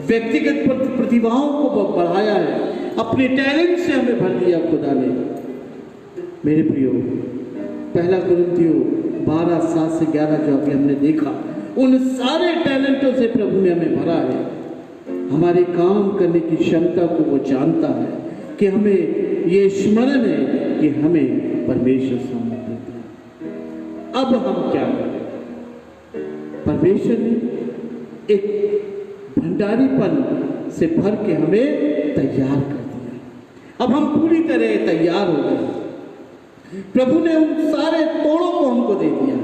व्यक्तिगत प्रतिभाओं को बढ़ाया है, अपने टैलेंट से हमें भर दिया खुदा ने। मेरे प्रियो, पहला कुरिन्थियों 12:7 से 11 जो अभी हमने देखा, उन सारे टैलेंटों से प्रभु ने हमें भरा है। हमारे काम करने की क्षमता को वो जानता है, कि हमें ये स्मरण है कि हमें परमेश्वर समर्पित है। अब हम क्या करें? परमेश्वर ने एक भंडारीपन से भर के हमें तैयार कर दिया। अब हम पूरी तरह तैयार हो गए। प्रभु ने उन सारे तोड़ों को हमको दे दिया।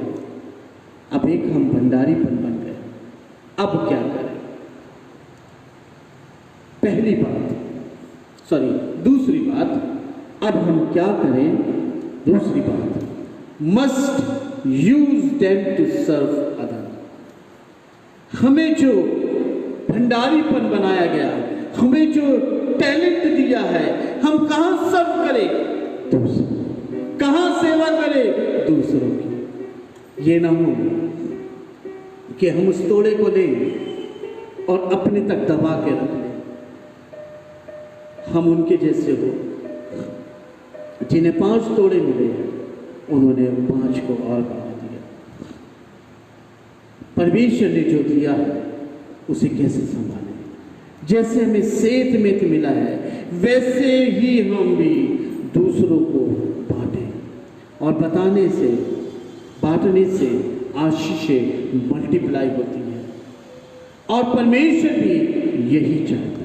अब एक हम भंडारीपन बन गए। अब क्या करें? दूसरी बात, अब हम क्या करें? दूसरी बात, must use them to serve other. हमें जो भंडारीपन बनाया गया, हमें जो टैलेंट दिया है, हम कहां सर्व करें? दूसरों। कहां सेवा करें? दूसरों की। ये ना हो कि हम उस तोड़े को लें और अपने तक दबा के रख लें। हम उनके जैसे हो जिन्हें 5 तोड़े मिले हैं, उन्होंने 5 को और बढ़ा दिया। परमेश्वर ने जो दिया है उसे कैसे संभालें? जैसे हमें सेठ में मिला है, वैसे ही हम भी दूसरों को बांटें। और बांटने से आशीषें मल्टीप्लाई होती है। और परमेश्वर भी यही चाहता है।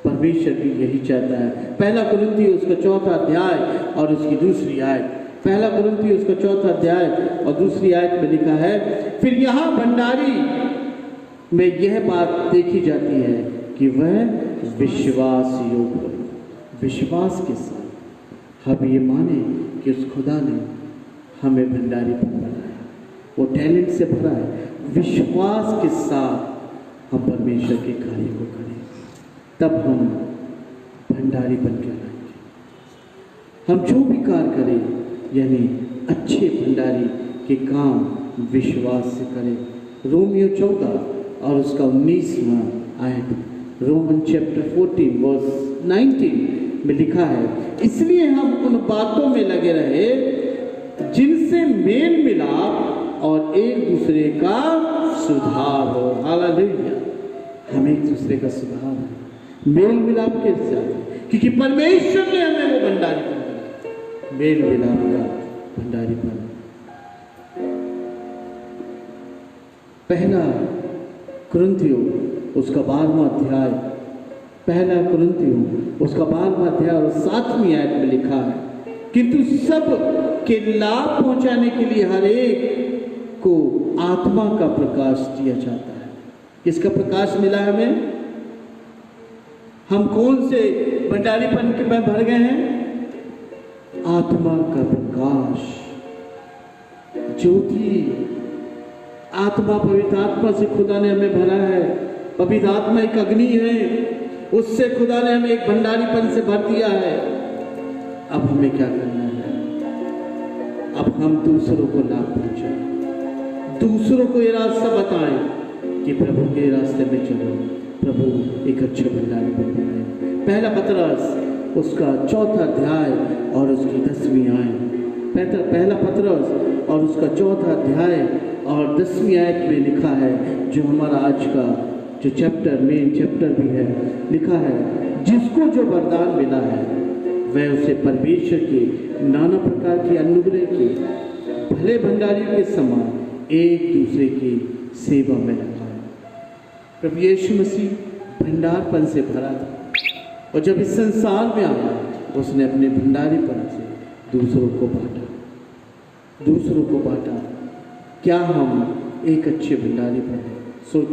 परमेश्वर भी यही चाहता है। पहला कुरिन्थियों उसका 4 अध्याय और उसकी दूसरी आयत। पहला कुरिन्थियों उसका 4 अध्याय और दूसरी आयत में लिखा है, फिर यहाँ भंडारी में यह बात देखी जाती है कि वह विश्वास योग्य हो। विश्वास के साथ हम ये माने कि उस खुदा ने हमें भंडारीपन बनाया, वो टैलेंट से भरा है। विश्वास के साथ हम परमेश्वर के कार्य को करें, तब हम भंडारीपन कहलाएंगे। हम जो भी कार्य करें, यानी अच्छे भंडारी के काम विश्वास से करें। रोमियो 14 और उसका 19वां आयत, रोमन चैप्टर 14 वर्स 19 में लिखा है, इसलिए हम उन बातों में लगे रहे जिनसे मेल मिलाप और एक दूसरे का सुधार हो। हालेलुया। हमें एक दूसरे का सुधार है, मेल मिलाप के साथ, क्योंकि परमेश्वर ने हमें वो भंडारीपन दिया, मेल मिलाप का भंडारीपन। पहला कुरिन्थियों उसका 12वां अध्याय, पहला कुरिन्थियों उसका 12वां अध्याय और 7वीं आयत में लिखा है, किंतु सब के लाभ पहुंचाने के लिए हर एक को आत्मा का प्रकाश दिया जाता है। किसका प्रकाश मिला हमें? हम कौन से भंडारीपन के में भर गए हैं? आत्मा का प्रकाश, ज्योति। आत्मा, पवित्र आत्मा से खुदा ने हमें भरा है। पवित्र आत्मा एक अग्नि है, उससे खुदा ने हमें एक भंडारीपन से भर दिया है। अब हमें क्या करना है? अब हम दूसरों को लाभ पहुंचाएं, दूसरों को ये रास्ता बताएं कि प्रभु के रास्ते में चलो, प्रभु एक अच्छे भंडारीपन बनाए। पहला पतरस उसका 4 अध्याय और उसकी 10वीं आयत। पहला पतरस और उसका 4 अध्याय और 10वीं आयत में लिखा है, जो हमारा आज का जो चैप्टर, मेन चैप्टर भी है, लिखा है, जिसको जो वरदान मिला है वह उसे परमेश्वर के नाना प्रकार की अनुग्रह के भले भंडारियों के समान एक दूसरे की सेवा में रखा है। प्रभु यीशु मसीह भंडारपन से भरा था, और जब इस संसार में आया उसने अपने भंडारीपन से दूसरों को बांटा। क्या हम एक अच्छे भंडारीपन हैं?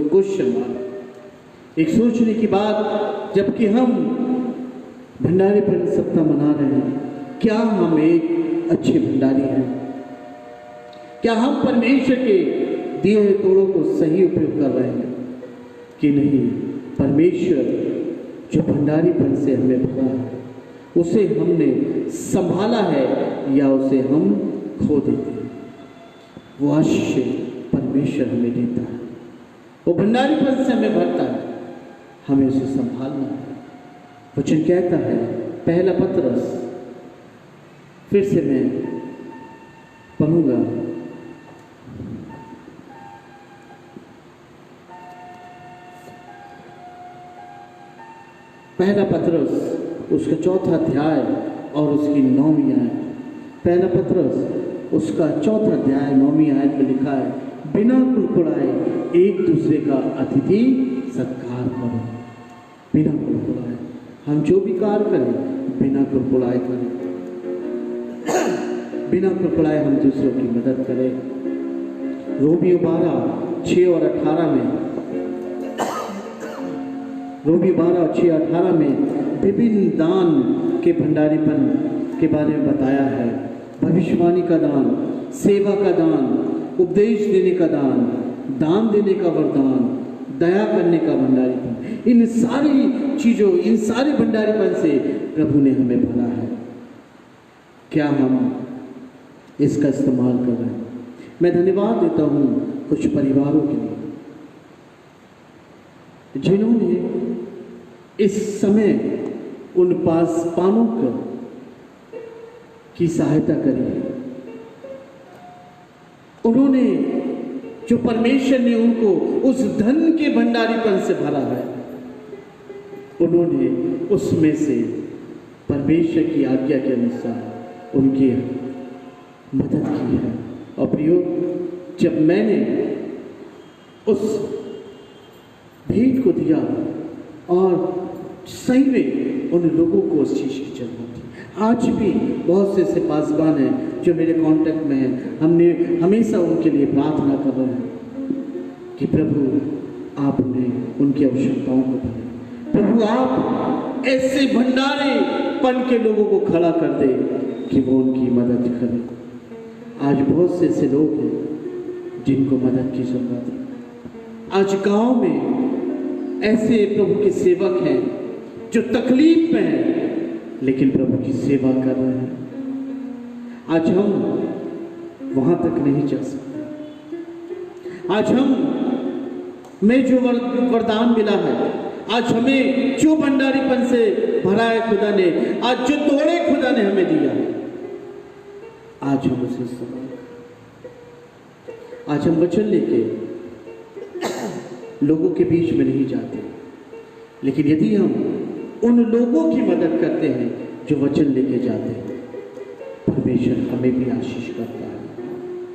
क्वेश्चन मार्क, एक सोचने की बात। जबकि हम भंडारीपन सप्ताह मना रहे हैं, क्या हम एक अच्छे भंडारी हैं? क्या हम परमेश्वर के दिए हुए तोड़ों को सही उपयोग कर रहे हैं कि नहीं? परमेश्वर जो भंडारीपन से हमें भरा है, उसे हमने संभाला है या उसे हम खो देते हैं? वो आशीष परमेश्वर हमें देता है, वो भंडारीपन से हमें भरता है, हमें उसे संभालना है। वचन कहता है, पहला पतरस, फिर से मैं पढ़ूंगा, पहला पत्रस उसका 4 अध्याय और उसकी 9वीं आयत। पहला पत्रस उसका 4 अध्याय 9वीं आयत में लिखा है, बिना कुड़कुड़ाए एक दूसरे का अतिथि सत्कार करो। बिना कुड़कुड़ाए हम जो भी कार्य करें बिना कुड़कुड़ाए करें, बिना कुड़कुड़ाए हम दूसरों की मदद करें। रोमियो 12:6 और 18 में, रोमियो 12:6-18 में विभिन्न दान के भंडारीपन के बारे में बताया है। भविष्यवाणी का दान, सेवा का दान, उपदेश देने का दान, दान देने का वरदान, दया करने का भंडारीपन। इन सारी चीज़ों, इन सारे भंडारीपन से प्रभु ने हमें भरा है। क्या हम इसका इस्तेमाल कर रहे हैं? मैं धन्यवाद देता हूँ कुछ परिवारों के लिए जिन्होंने इस समय उन पासपानों की सहायता करी है। उन्होंने, जो परमेश्वर ने उनको उस धन के भंडारीपन से भरा है, उन्होंने उसमें से परमेश्वर की आज्ञा के अनुसार उनकी मदद की है। और प्रियो, जब मैंने उस भेंट को दिया और सही में उन लोगों को उस चीज़ की जरूरत थी। आज भी बहुत से ऐसे पासवान हैं जो मेरे कांटेक्ट में हैं। हमने हमेशा उनके लिए प्रार्थना कर रहे हैं कि प्रभु आप उन्हें उनकी आवश्यकताओं को भरें। प्रभु आप ऐसे भंडारेपन के लोगों को खड़ा कर दे कि वो उनकी मदद करें। आज बहुत से ऐसे लोग हैं जिनको मदद की जरूरत है। आज गांव में ऐसे प्रभु के सेवक हैं जो तकलीफ में हैं लेकिन प्रभु की सेवा कर रहे हैं। आज हम वहां तक नहीं जा सकते। आज हम में जो वरदान मिला है, आज हमें जो भंडारीपन से भरा है खुदा ने, आज जो तोड़े खुदा ने हमें दिया है, आज हम उसे इस्तेमाल करें। आज हम वचन लेके लोगों के बीच में नहीं जाते, लेकिन यदि हम उन लोगों की मदद करते हैं जो वचन लेके जाते हैं, परमेश्वर हमें भी आशीष करता है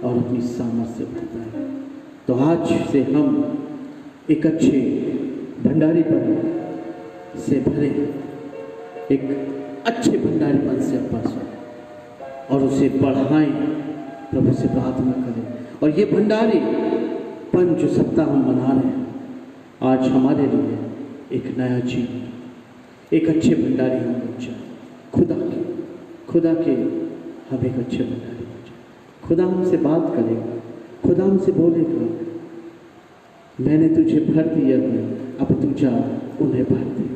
और अपनी सामर्थ्य से भरता है। तो आज से हम एक अच्छे भंडारीपन से भरे, एक अच्छे भंडारीपन से पास हो और उसे बढ़ाएं, प्रभु से प्रार्थना करें। और ये भंडारीपन जो सप्ताह हम मना रहे हैं, आज हमारे लिए एक नया जीवन, एक अच्छे भंडारी हम बन जाए। खुदा के हम एक अच्छे भंडारी बन जाए। खुदा हमसे बात करेगा, खुदा हमसे बोलेगा, मैंने तुझे भर दिया है, अब तू जा उन्हें भर दे।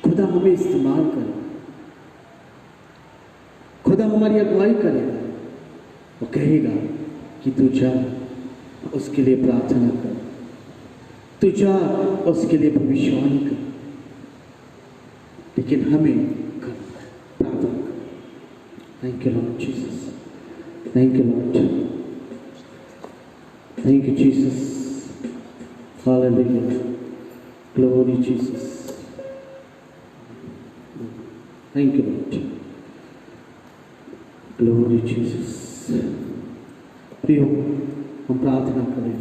खुदा हमें इस्तेमाल करेगा, खुदा हमारी अगुवाई करेगा, वो कहेगा कि तू जा उसके लिए प्रार्थना कर, तू जा उसके लिए भविष्यवाणी कर। लेकिन हमें प्रार्थना कर। Thank you Lord Jesus, thank you Lord, thank you Jesus, hallelujah, glory Jesus, thank you Lord, glory Jesus. प्रियो, हम प्रार्थना करें,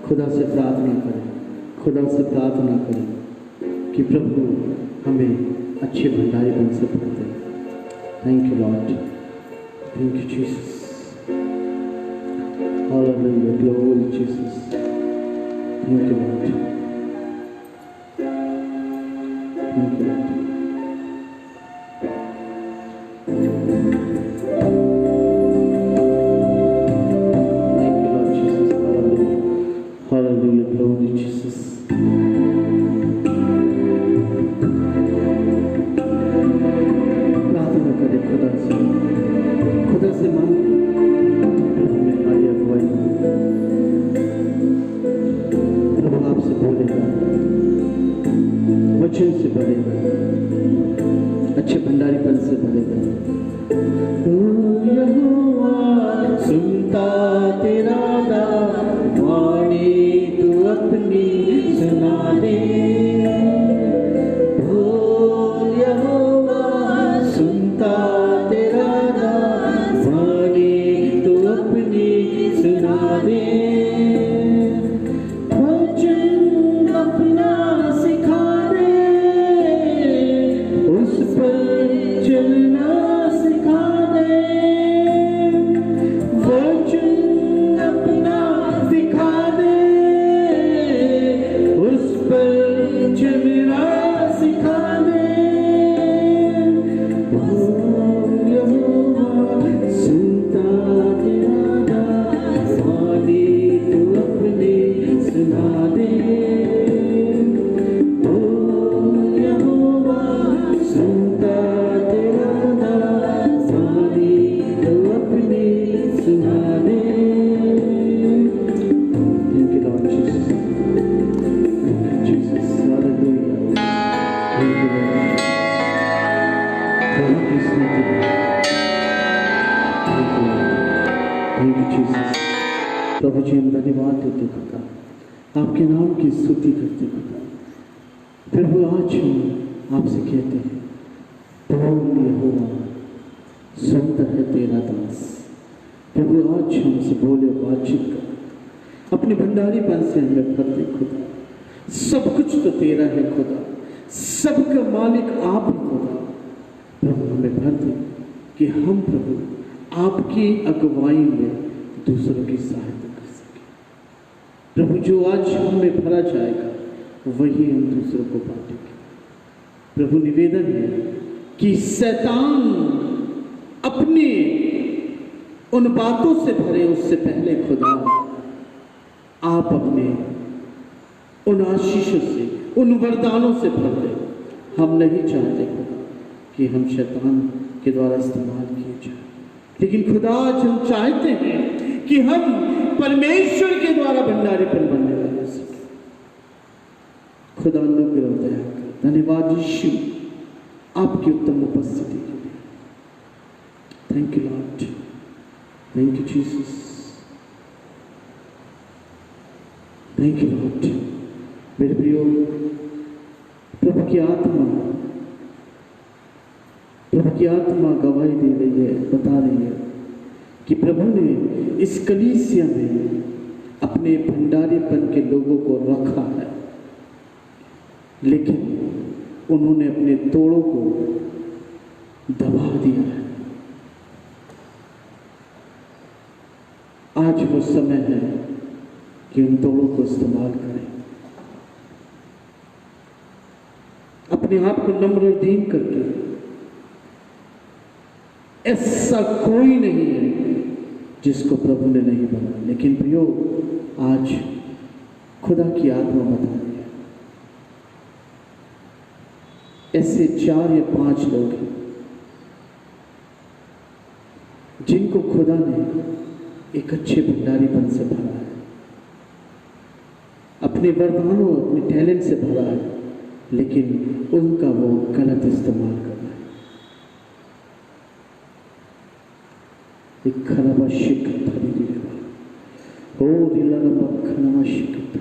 खुदा से प्रार्थना करें, खुदा से प्रार्थना करें कि प्रभु हमें अच्छे भंडारीपन से भर दे। Thank you Lord, thank you Jesus, hallelujah, glory Jesus, thank you Lord, thank you Lord. Hallelujah, glory Jesus. प्रार्थना करें खुदा से मांग, प्रभु में हमारी अगुवाई, प्रभु आपसे बोलेगा, वचन से भरेगा, अच्छे भंडारीपन से भरेगा। सुनता तेरा वाणी तू अपनी सुना प्रभु जी हम धन्यवाद देते खुदा, आपके नाम की स्तुति करते खुदा। प्रभु आज हम आपसे कहते हैं, बोल यहोवा सुंदर है तेरा दास। प्रभु आज हमसे बोले, बातचीत कर, अपने भंडारीपन से हमें भर दे खुदा। सब कुछ तो तेरा है खुदा, सबका मालिक आप ही खुदा। प्रभु हमें भर दे कि हम प्रभु आपकी अगुवाई में दूसरों की सहायता कर सके। प्रभु जो आज हमें भरा जाएगा वही हम दूसरों को बांटेंगे। प्रभु निवेदन है कि शैतान अपनी उन बातों से भरे, उससे पहले खुदा आप अपने उन आशीषों से, उन वरदानों से भर दे। हम नहीं चाहते खुदा कि हम शैतान के द्वारा इस्तेमाल किए जाए, लेकिन खुदा आज हम चाहते हैं कि हम परमेश्वर के द्वारा भंडारीपन बनने वाले हो सके। खुदा अनुग्रह दया कर। धन्यवाद यीशु आपकी उत्तम उपस्थिति के लिए। Thank you Lord, thank you Jesus, thank you Lord. मेरे प्रियो, प्रभु की आत्मा गवाही दे रही है, बता रही है कि प्रभु ने इस कलीसिया में अपने भंडारीपन के लोगों को रखा है, लेकिन उन्होंने अपने तोड़ों को दबा दिया है। आज वो समय है कि उन तोड़ों को इस्तेमाल करें, अपने आप को नम्र और दीन करके। ऐसा कोई नहीं है जिसको प्रभु ने नहीं बनाया, लेकिन प्रियो आज खुदा की आत्मा बता रही है, ऐसे 4 या 5 लोग हैं जिनको खुदा ने एक अच्छे भंडारीपन से भरा है, अपने वरदानों, अपने टैलेंट से भरा है, लेकिन उनका वो गलत इस्तेमाल कर रहा है। एक खराबा शिकता ओ शिकता,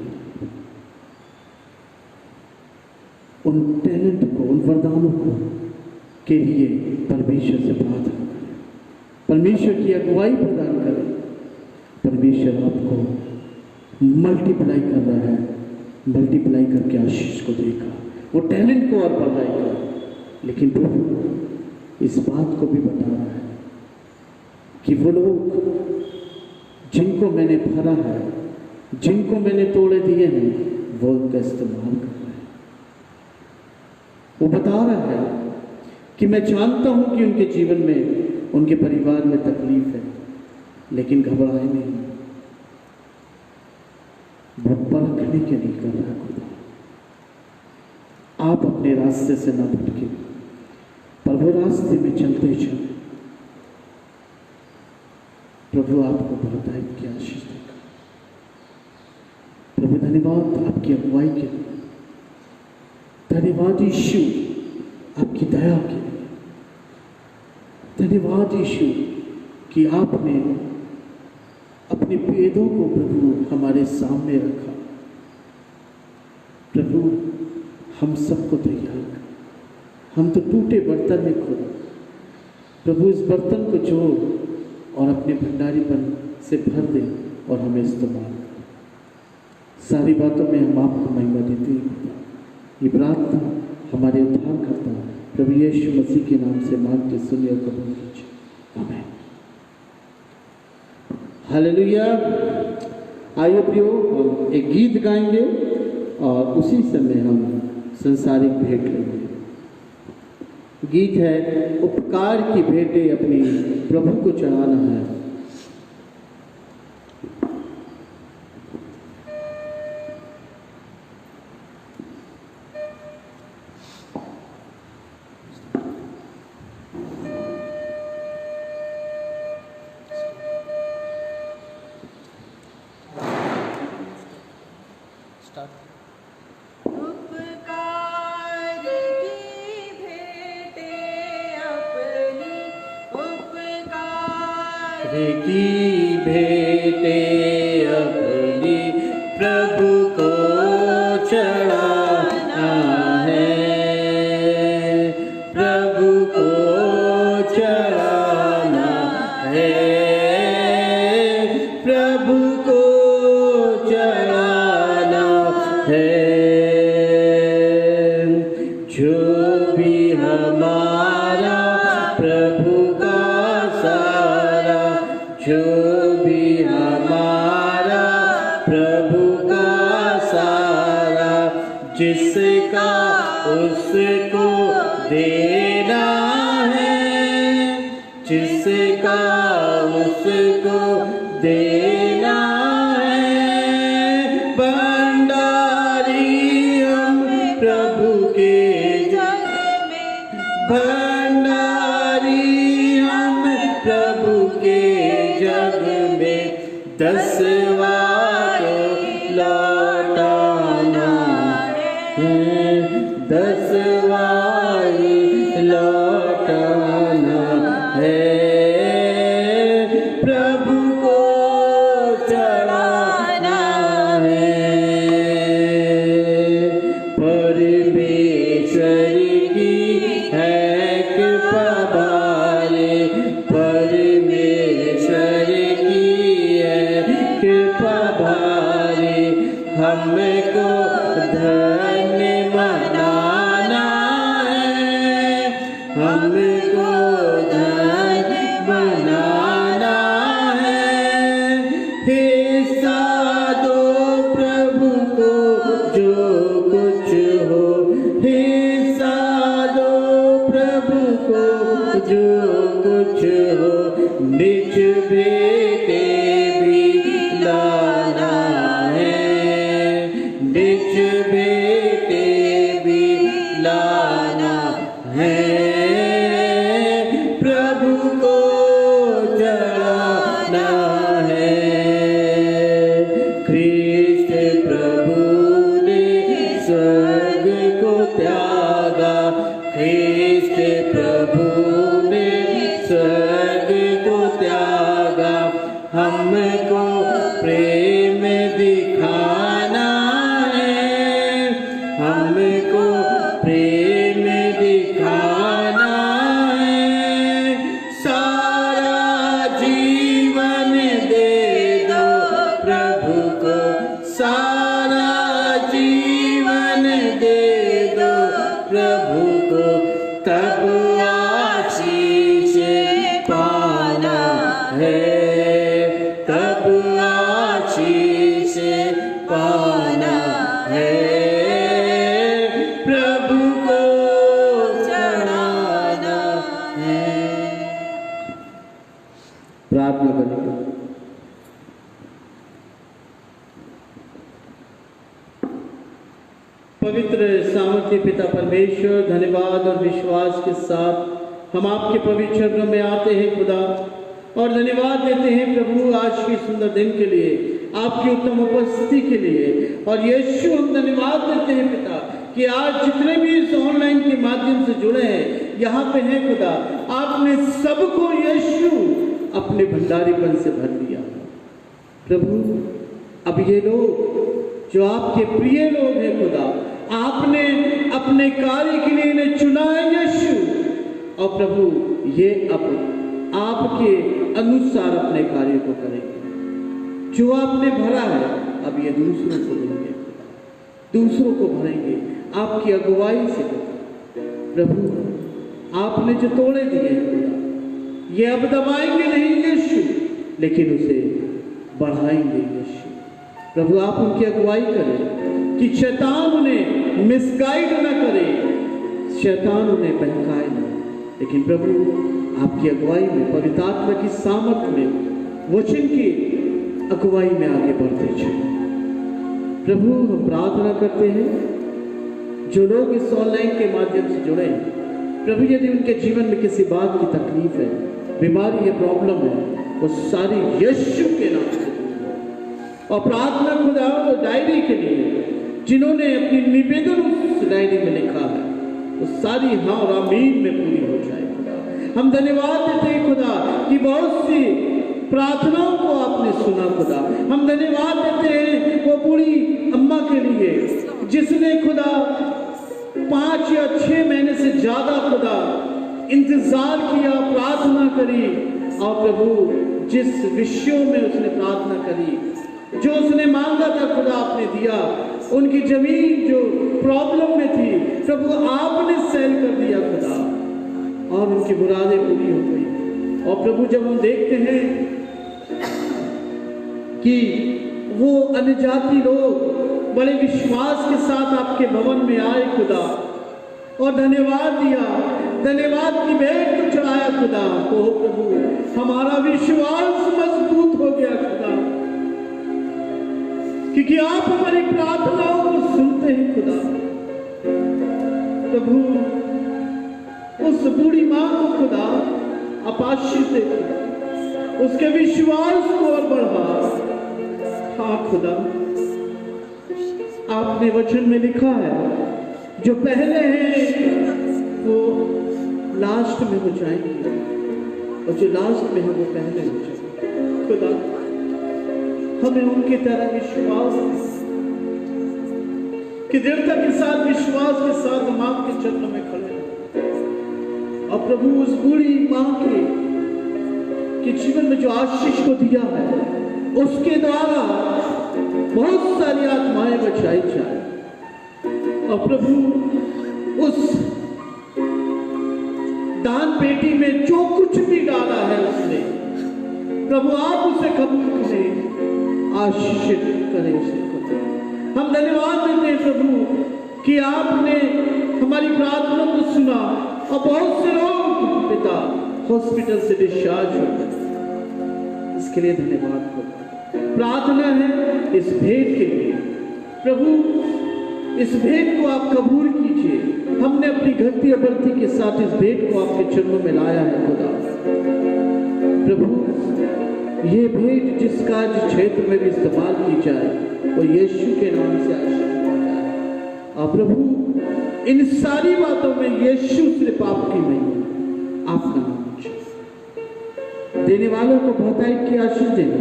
उन टैलेंट को, उन वरदानों को के लिए परमेश्वर से प्रार्थना करें, परमेश्वर की अगुवाई प्रदान करें। परमेश्वर आपको मल्टीप्लाई कर रहा है, मल्टीप्लाई करके आशीष को देगा, वो टैलेंट को और बढ़ाएगा। लेकिन प्रभु इस बात को भी बता रहा है कि वो लोग जिनको मैंने भरा है, जिनको मैंने तोड़े दिए हैं, वो उनका इस्तेमाल कर रहे हैं। वो बता रहा है कि मैं जानता हूं कि उनके जीवन में, उनके परिवार में तकलीफ है, लेकिन घबराए नहीं, वो परखने के लिए कर रहा है खुदा। आप अपने रास्ते से ना भटके, पर वो रास्ते में चलते चले, प्रभु आपको बहुतायत की आशीष देगा। प्रभु धन्यवाद आपकी अगुवाई के लिए, धन्यवाद यीशु आपकी दया के लिए, धन्यवाद यीशु कि आपने अपने भेदों को प्रभु हमारे सामने रखा। प्रभु हम सबको तैयार कर, हम तो टूटे बर्तन में खुदा, प्रभु इस बर्तन को जोड़ और अपने भंडारीपन से भर दे और हमें इस्तेमाल कर। सारी बातों में हम आपको महिमा देते हैं खुदा। ये प्रार्थना हमारे उद्धारकर्ता प्रभु यीशु मसीह के नाम से मांगते सुनिए और कबूल कीजिए, आमीन। हालेलुया। आइए प्रियो, हम एक गीत गाएंगे और उसी समय हम संसारिक भेंट लेंगे। गीत है उपकार की भेंटें अपनी प्रभु को चढ़ाना है। की भेंटें जो भी हमारा प्रभु का सारा, जो भी हमारा प्रभु का सारा, जिसका उसको देना है, जिसका उसको देना है। भंडारी हम प्रभु के जग में, भंडारी हम प्रभु के जग में, दसवां को लौटाना है, दसवां लौटाना है। प्रभु को चढ़ाना है। परमेश्वर की है कृपा भारी, परमेश्वर की है कृपा भारी, हमको धन्य मनाना है, हमको धन्य बनाना है। हिस्सा दो प्रभु को जो कुछ हो, हिस्सा दो प्रभु को जो कुछ हो, निज बेटे भी लाना है, निज बेटे भी लाना है। प्रभु को चढ़ाना है। ख्रिस्त प्रभु ने स्वर्ग को त्यागा, ख्रिस्त प्रभु ने स्वर्ग को त्यागा, हमको प्रेम दिखाना है, हमको प्रेम दिखाना है। सारा जीवन दे दो प्रभु को, सारा जीवन दे दो प्रभु को, तब आशीष पाना है, तब आशीष पाना है। प्रभु को चढ़ाना है। प्रार्थना करेंगे। पवित्र सामर्थ्य पिता परमेश्वर, धन्यवाद और विश्वास के साथ हम आपके पवित्र चरणों में आते हैं खुदा, और धन्यवाद देते हैं प्रभु आज के सुंदर दिन के लिए, आपकी उत्तम उपस्थिति के लिए। और यीशु हम धन्यवाद देते हैं पिता कि आज जितने भी इस ऑनलाइन के माध्यम से जुड़े हैं, यहाँ पे हैं खुदा, आपने सबको यीशु अपने भंडारीपन से भर दिया। प्रभु अब ये लोग जो आपके प्रिय लोग हैं खुदा, आपने अपने कार्य के लिए इन्हें चुना है यीशु, और प्रभु ये अब आपके अनुसार अपने कार्य को करेंगे। जो आपने भरा है अब ये दूसरों को देंगे, दूसरों को भरेंगे आपकी अगुवाई से। प्रभु आपने जो तोड़े दिए हैं खुदा, ये अब दबाएंगे नहीं यीशु, लेकिन उसे बढ़ाएंगे यीशु। प्रभु आप उनकी अगुवाई करें कि शैतान उन्हें मिसगाइड न करे, शैतान उन्हें बहकाए न, लेकिन प्रभु आपकी अगुवाई में, पवित्र आत्मा की सामर्थ में, वचन की अगुवाई में आगे बढ़ते चले। प्रभु हम प्रार्थना करते हैं जो लोग इस ऑनलाइन के माध्यम से जुड़े हैं, प्रभु यदि उनके जीवन में किसी बात की तकलीफ है, बीमारी है, प्रॉब्लम है, वो सारी यीशु के नाम से। और प्रार्थना खुदा तो डायरी के लिए जिन्होंने अपनी निवेदन उस डायरी में लिखा है, वो सारी हाँ और आमीन में पूरी हो जाए खुदा। हम धन्यवाद देते हैं खुदा कि बहुत सी प्रार्थनाओं को आपने सुना खुदा। हम धन्यवाद देते हैं वो बूढ़ी अम्मा के लिए जिसने खुदा 5 या 6 महीने से ज्यादा खुदा इंतजार किया, प्रार्थना करी, और प्रभु जिस विषयों में उसने प्रार्थना करी, जो उसने मांगा था खुदा आपने दिया। उनकी जमीन जो प्रॉब्लम में थी, प्रभु आपने सहन कर दिया खुदा, और उनकी मुरादें पूरी हो गई। और प्रभु जब हम देखते हैं कि वो अन्यजाति लोग बड़े विश्वास के साथ आपके भवन में आए खुदा, और धन्यवाद दिया, धन्यवाद की भेंट को चढ़ाया खुदा, तो प्रभु हमारा विश्वास मजबूत हो गया खुदा, क्योंकि आप हमारी प्रार्थनाओं को सुनते हैं खुदा। प्रभु उस बूढ़ी मां को खुदा आप आशीष दे, उसके विश्वास को और बढ़ा। हाँ खुदा, आपने वचन में लिखा है जो पहले हैं वो लास्ट में हो जाएंगे, और जो लास्ट में है वो पहले हो जाएंगे। खुदा हमें उनकी तरह विश्वास कि दृढ़ता के साथ, विश्वास के साथ हम आपके चरणों में खड़े हैं। और प्रभु उस बूढ़ी मां के जीवन में जो आशीष को दिया है, उसके द्वारा बहुत सारी आत्माएं बचाई जाए। और प्रभु उस दान पेटी में जो कुछ भी डाला है उसने, प्रभु आप उसे कबूल करें, आशीषित करें उसे। हम धन्यवाद देते हैं प्रभु कि आपने हमारी प्रार्थना को सुना, और बहुत से लोग पिता हॉस्पिटल से डिस्चार्ज हो गए, इसके लिए धन्यवाद करो। प्रार्थना है इस भेंट के लिए, प्रभु इस भेंट को आप कबूल कीजिए। हमने अपनी घटती अबरती के साथ इस भेंट को आपके चरणों में लाया है खुदा। प्रभु ये भेंट जिस कार्य क्षेत्र में भी इस्तेमाल की जाए वो यीशु के नाम से आशीष हो जाए। और प्रभु इन सारी बातों में यीशु सिर्फ आपकी नहीं, आपका नाम देने वालों को बहुतायत की आशीष देना,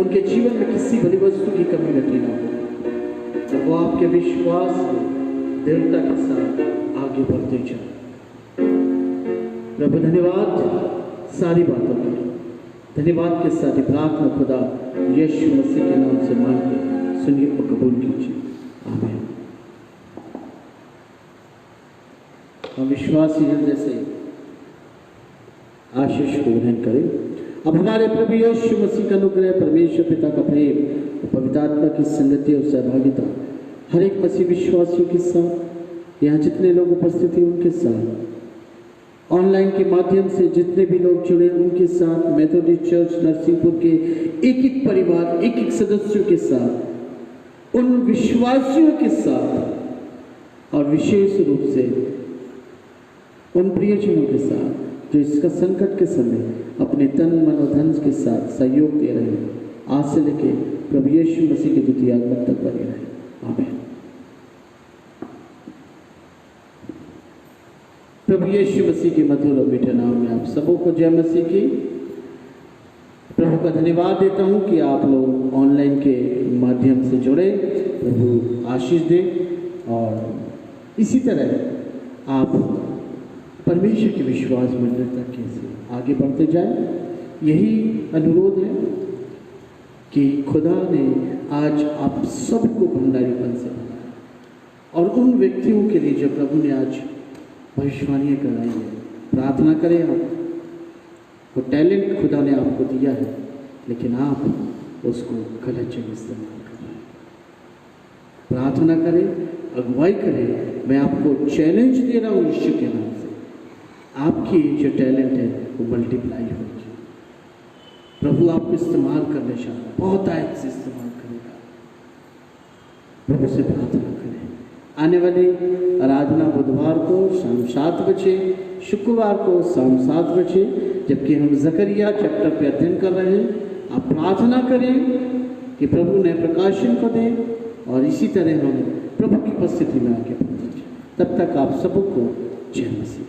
उनके जीवन में किसी बड़ी वस्तु की कमी घटी ना हो, तो वो आपके विश्वास में दृढ़ता के साथ आगे बढ़ते जाए। प्रभु धन्यवाद सारी बातों के लिए, धन्यवाद के साथ प्रार्थना खुदा यीशु मसीह के नाम से मांग के सुनिए और कबूल कीजिए, आमीन। हम विश्वासी हृदय से आशीष को ग्रहण करें। अब हमारे प्रभु यीशु मसीह का अनुग्रह, परमेश्वर पिता का प्रेम और पवित्र आत्मा की संगति और सहभागिता हर एक मसीह विश्वासियों के साथ, यहाँ जितने लोग उपस्थित हैं उनके साथ, ऑनलाइन के माध्यम से जितने भी लोग जुड़े उनके साथ, मेथोडिस्ट चर्च नरसिंहपुर के एक एक परिवार, एक एक सदस्यों के साथ, उन विश्वासियों के साथ, और विशेष रूप से उन प्रियजनों के साथ जो इसका संकट के समय अपने तन मन और धन के साथ सहयोग दे रहे हैं, आज से लेके प्रभु यीशु मसीह के द्वितीय आगमन तक बने रहे, आमीन। प्रभु यीशु मसीह के मधुर और मीठे नाम में आप सबों को जय मसीह की। प्रभु का धन्यवाद देता हूं कि आप लोग ऑनलाइन के माध्यम से जुड़े, प्रभु आशीष दे, और इसी तरह आप परमेश्वर के विश्वास में दृढ़ता कैसे आगे बढ़ते जाए। यही अनुरोध है कि खुदा ने आज आप सबको भंडारीपन से बनाया, और उन व्यक्तियों के लिए जो प्रभु ने आज भविष्यवाणियाँ कराई है, प्रार्थना करें आप। वो टैलेंट खुदा ने आपको दिया है, लेकिन आप उसको गलत जगह इस्तेमाल कर रहे हैं। प्रार्थना करें, अगुवाई करें। मैं आपको चैलेंज दे रहा हूँ यीशु के नाम से, आपकी जो टैलेंट है वो मल्टीप्लाई होगी। प्रभु आपको इस्तेमाल करने चाह रहा है, बहुत आयत से इस्तेमाल करेगा। प्रभु से प्रार्थना करें। आने वाली आराधना बुधवार को शाम 7 बजे, शुक्रवार को शाम 7 बजे, जबकि हम जकरिया चैप्टर पे अध्ययन कर रहे हैं। आप प्रार्थना करें कि प्रभु नए प्रकाशन को दें, और इसी तरह हम प्रभु की उपस्थिति में आगे बढ़ते जाएं। तब तक आप सबको जय मसीह।